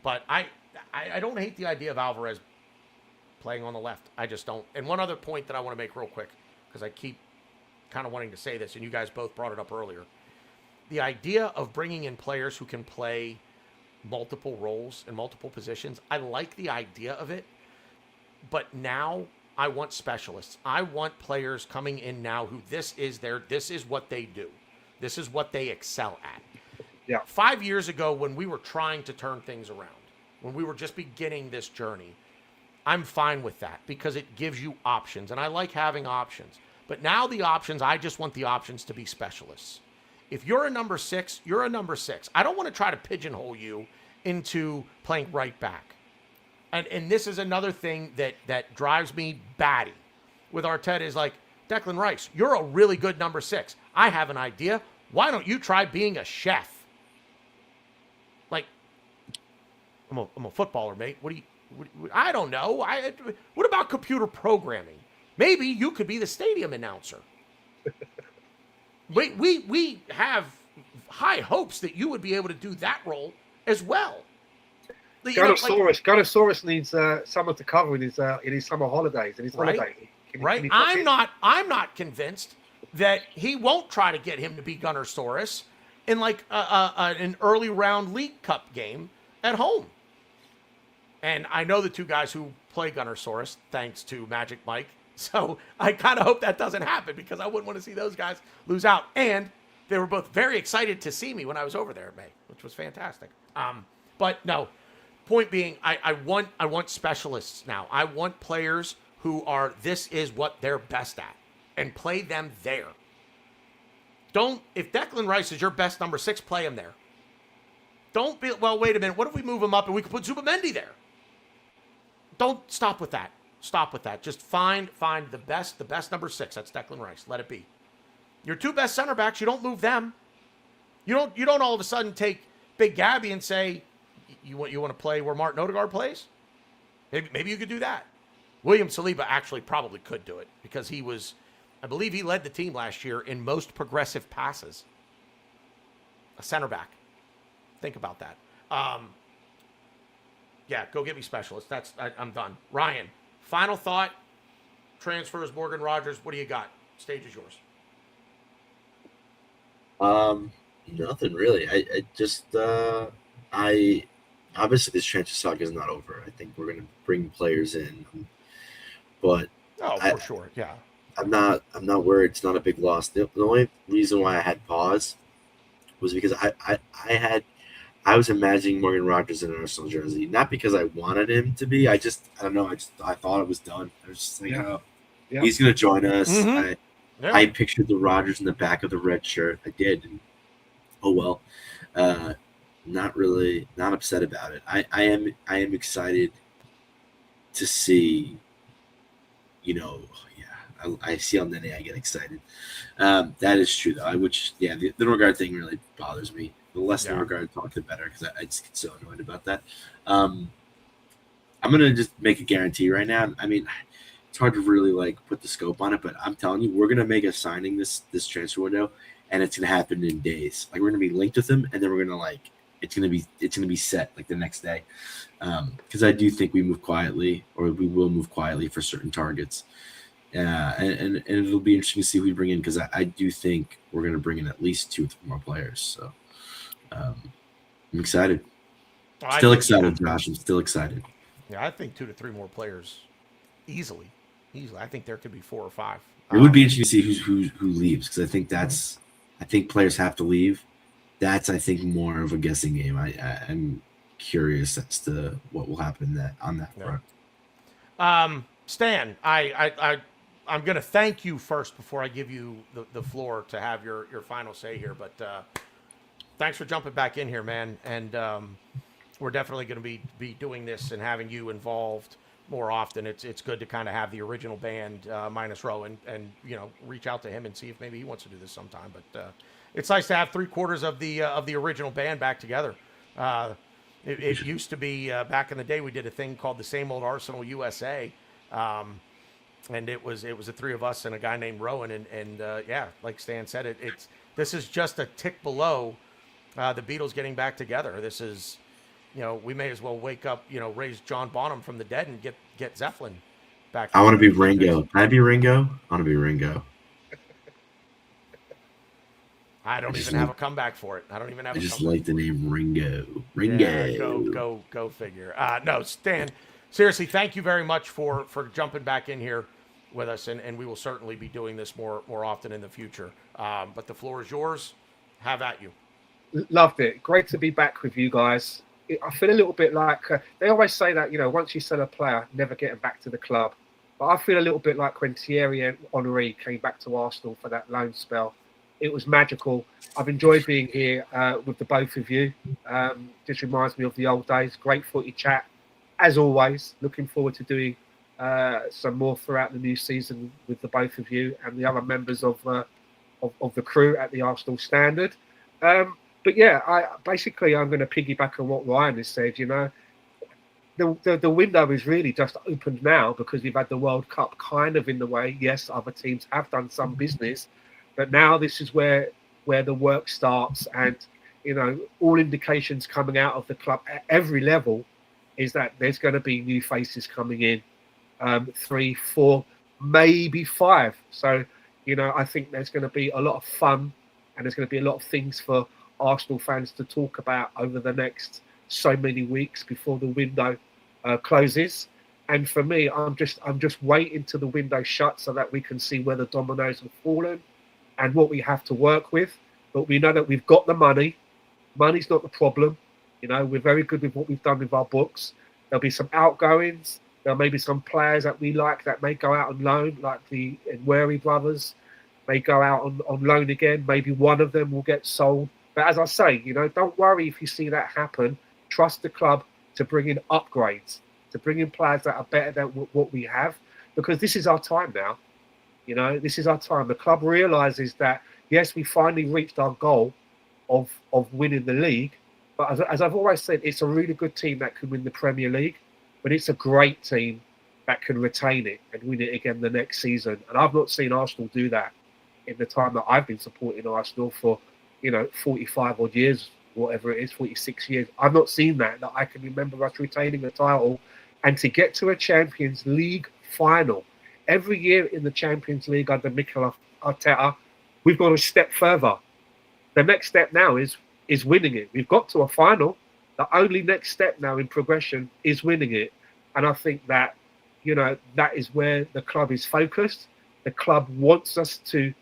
A: But I don't hate the idea of Alvarez playing on the left. I just don't. And one other point that I want to make real quick, because I keep kind of wanting to say this, and you guys both brought it up earlier. The idea of bringing in players who can play multiple roles and multiple positions, I like the idea of it. But now I want specialists. I want players coming in now who this is what they do. This is what they excel at.
B: Yeah.
A: 5 years ago, when we were trying to turn things around, when we were just beginning this journey, I'm fine with that because it gives you options, and I like having options. But now the options, I just want the options to be specialists. If you're a number 6, you're a number 6. I don't want to try to pigeonhole you into playing right back. And this is another thing that drives me batty with Arteta is like, Declan Rice, you're a really good number 6. I have an idea. Why don't you try being a chef? Like, I'm a footballer, mate. I don't know. What about computer programming? Maybe you could be the stadium announcer. We have high hopes that you would be able to do that role as well.
B: Gunnersaurus needs someone to cover in his summer holidays.
A: Right. I'm not convinced that he won't try to get him to be Gunnersaurus in like an early round League Cup game at home. And I know the two guys who play Gunnersaurus, thanks to Magic Mike. So I kind of hope that doesn't happen because I wouldn't want to see those guys lose out. And they were both very excited to see me when I was over there in May, which was fantastic. But no, point being, I want specialists now. I want players who are, this is what they're best at, and play them there. If Declan Rice is your best number 6, play him there. Don't be, well, wait a minute, what if we move him up and we could put Zubamendi there? Don't stop with that. Stop with that. Just find the best number 6. That's Declan Rice. Let it be. Your 2 best center backs, you don't move them. You don't all of a sudden take Big Gabby and say, you want to play where Martin Odegaard plays? Maybe you could do that. William Saliba actually probably could do it because I believe he led the team last year in most progressive passes. A center back. Think about that. Yeah, go get me specialists. I'm done. Ryan, final thought. Transfers, Morgan Rogers. What do you got? Stage is yours.
C: Nothing really. I just obviously this transfer saga is not over. I think we're gonna bring players in, but
A: for sure, yeah.
C: I'm not worried. It's not a big loss. The only reason why I had pause was because I was imagining Morgan Rogers in an Arsenal jersey, not because I wanted him to be. I don't know. I thought it was done. I was just like, he's gonna join us. Mm-hmm. I pictured the Rogers in the back of the red shirt. I did. And, oh well. Not upset about it. I am excited to see. I see on Nene, I get excited. That is true though. The Norgard thing really bothers me. The less Norgard talk, the better, because I just get so annoyed about that. I'm gonna just make a guarantee right now. I mean, it's hard to really put the scope on it, but I'm telling you, we're gonna make a signing this transfer window, and it's gonna happen in days. We're gonna be linked with him, and then we're gonna it's gonna be set the next day. Because I do think we move quietly, or we will move quietly for certain targets. And it'll be interesting to see who we bring in, because I do think we're gonna bring in at least 2 or 3 more players. So I'm excited. Still excited, Josh. I'm still excited.
A: Yeah, I think 2 to 3 more players easily. I think there could be 4 or 5.
C: It would be interesting to see who leaves, because I think I think players have to leave. That's, I think, more of a guessing game. curious as to what will happen on that front.
A: Stan, I'm going to thank you first before I give you the floor to have your final say here. But thanks for jumping back in here, man. And we're definitely going to be doing this and having you involved more often. It's good to kind of have the original band minus Rowan and reach out to him and see if maybe he wants to do this sometime. But it's nice to have 3/4 of the original band back together. It used to be back in the day we did a thing called the Same Old Arsenal USA. And it was the three of us and a guy named Rowan, and yeah, like Stan said, this is just a tick below the Beatles getting back together. This is, we may as well wake up, raise John Bonham from the dead and get Zeppelin back.
C: I want to be Ringo. Can I be Ringo? I want to be Ringo.
A: I don't even have a comeback for it. I don't even have.
C: I just like the name Ringo. Ringo.
A: Yeah, go figure. No, Stan. Seriously, thank you very much for jumping back in here with us, and we will certainly be doing this more often in the future. But the floor is yours. Have at you.
B: Loved it. Great to be back with you guys. I feel a little bit like they always say that once you sell a player, never getting back to the club. But I feel a little bit like when Thierry Henry came back to Arsenal for that loan spell. It was magical. I've enjoyed being here with the both of you. Just reminds me of the old days. Great footy chat. As always, looking forward to doing some more throughout the new season with the both of you and the other members of the crew at the Arsenal Standard. But yeah, I'm going to piggyback on what Ryan has said. The window is really just opened now because we've had the World Cup kind of in the way. Yes, other teams have done some business, but now this is where the work starts, and all indications coming out of the club at every level is that there's going to be new faces coming in, 3, 4, maybe 5. So, I think there's going to be a lot of fun, and there's going to be a lot of things for Arsenal fans to talk about over the next so many weeks before the window closes. And for me, I'm just waiting till the window shuts so that we can see where the dominoes have fallen and what we have to work with. But we know that we've got the money. Money's not the problem. We're very good with what we've done with our books. There'll be some outgoings. There may be some players that we like that may go out on loan, like the Nweri brothers may go out on loan again. Maybe one of them will get sold. But as I say, don't worry if you see that happen. Trust the club to bring in upgrades, to bring in players that are better than what we have, because this is our time now. This is our time. The club realises that, yes, we finally reached our goal of winning the league. But as I've always said, it's a really good team that can win the Premier League, but it's a great team that can retain it and win it again the next season. And I've not seen Arsenal do that in the time that I've been supporting Arsenal for, 45 odd years, whatever it is, 46 years. I've not seen that I can remember us retaining the title and to get to a Champions League final. Every year in the Champions League under Mikel Arteta, we've gone a step further. The next step now is winning it. We've got to a final. The only next step now in progression is winning it. And I think that, that is where the club is focused. The club wants us to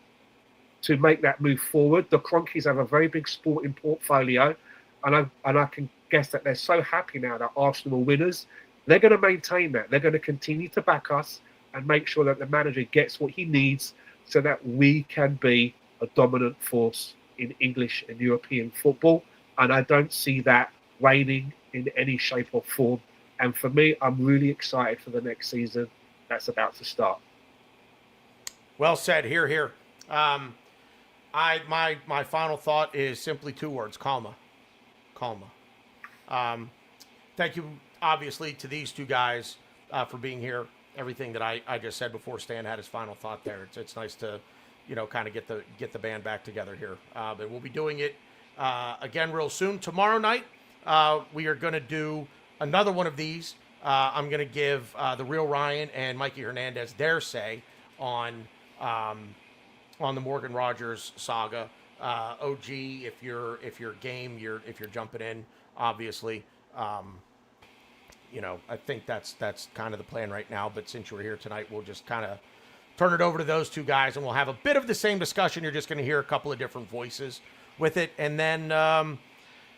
B: make that move forward. The Cronkies have a very big sporting portfolio. And I can guess that they're so happy now that Arsenal are winners. They're going to maintain that. They're going to continue to back us and make sure that the manager gets what he needs so that we can be a dominant force in English and European football. And I don't see that waning in any shape or form. And for me, I'm really excited for the next season that's about to start.
A: Well said. Here. My final thought is simply 2 words: calma. Thank you, obviously, to these 2 guys for being here. Everything that I just said before Stan had his final thought there. It's nice to, kind of get the band back together here. But we'll be doing it again real soon. Tomorrow night, we are going to do another one of these. I'm going to give the real Ryan and Mikey Hernandez their say on the Morgan Rogers saga. OG, if you're game, if you're jumping in, obviously. I think that's kind of the plan right now. But since you're here tonight, we'll just kind of turn it over to those 2 guys, and we'll have a bit of the same discussion. You're just going to hear a couple of different voices with it, and then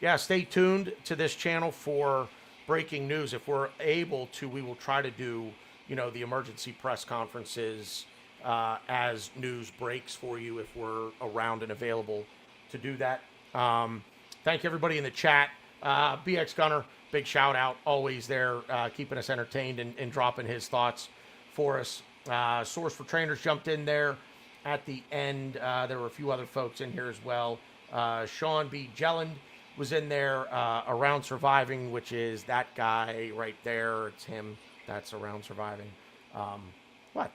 A: yeah, stay tuned to this channel for breaking news. If we're able to, we will try to do, the emergency press conferences as news breaks for you if we're around and available to do that. Thank everybody in the chat. BX Gunner, big shout out, always there, keeping us entertained and dropping his thoughts for us. Source for Trainers jumped in there at the end. There were a few other folks in here as well. Sean B. Jelland was in there. Around Surviving, which is that guy right there. It's him. That's Around Surviving. What?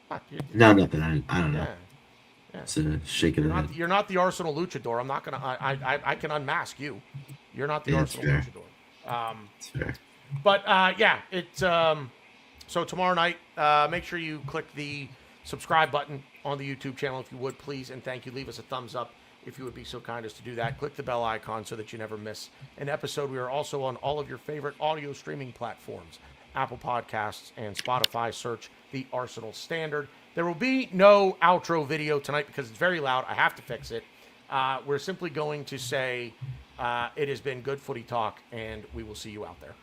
A: What?
C: No, nothing. I don't know.
A: Yeah. Yeah.
C: It's a shake of the head.
A: You're not the Arsenal luchador. I'm not gonna. I can unmask you. You're not the
C: Yeah,
A: Arsenal
C: fair.
A: luchador.
C: It's fair.
A: But yeah, it's so tomorrow night. Make sure you click the subscribe button on the YouTube channel if you would, please, and thank you. Leave us a thumbs up if you would be so kind as to do that. Click the bell icon so that you never miss an episode. We are also on all of your favorite audio streaming platforms, Apple Podcasts and Spotify. Search the Arsenal Standard. There will be no outro video tonight because it's very loud. I have to fix it. We're simply going to say it has been good footy talk, and we will see you out there.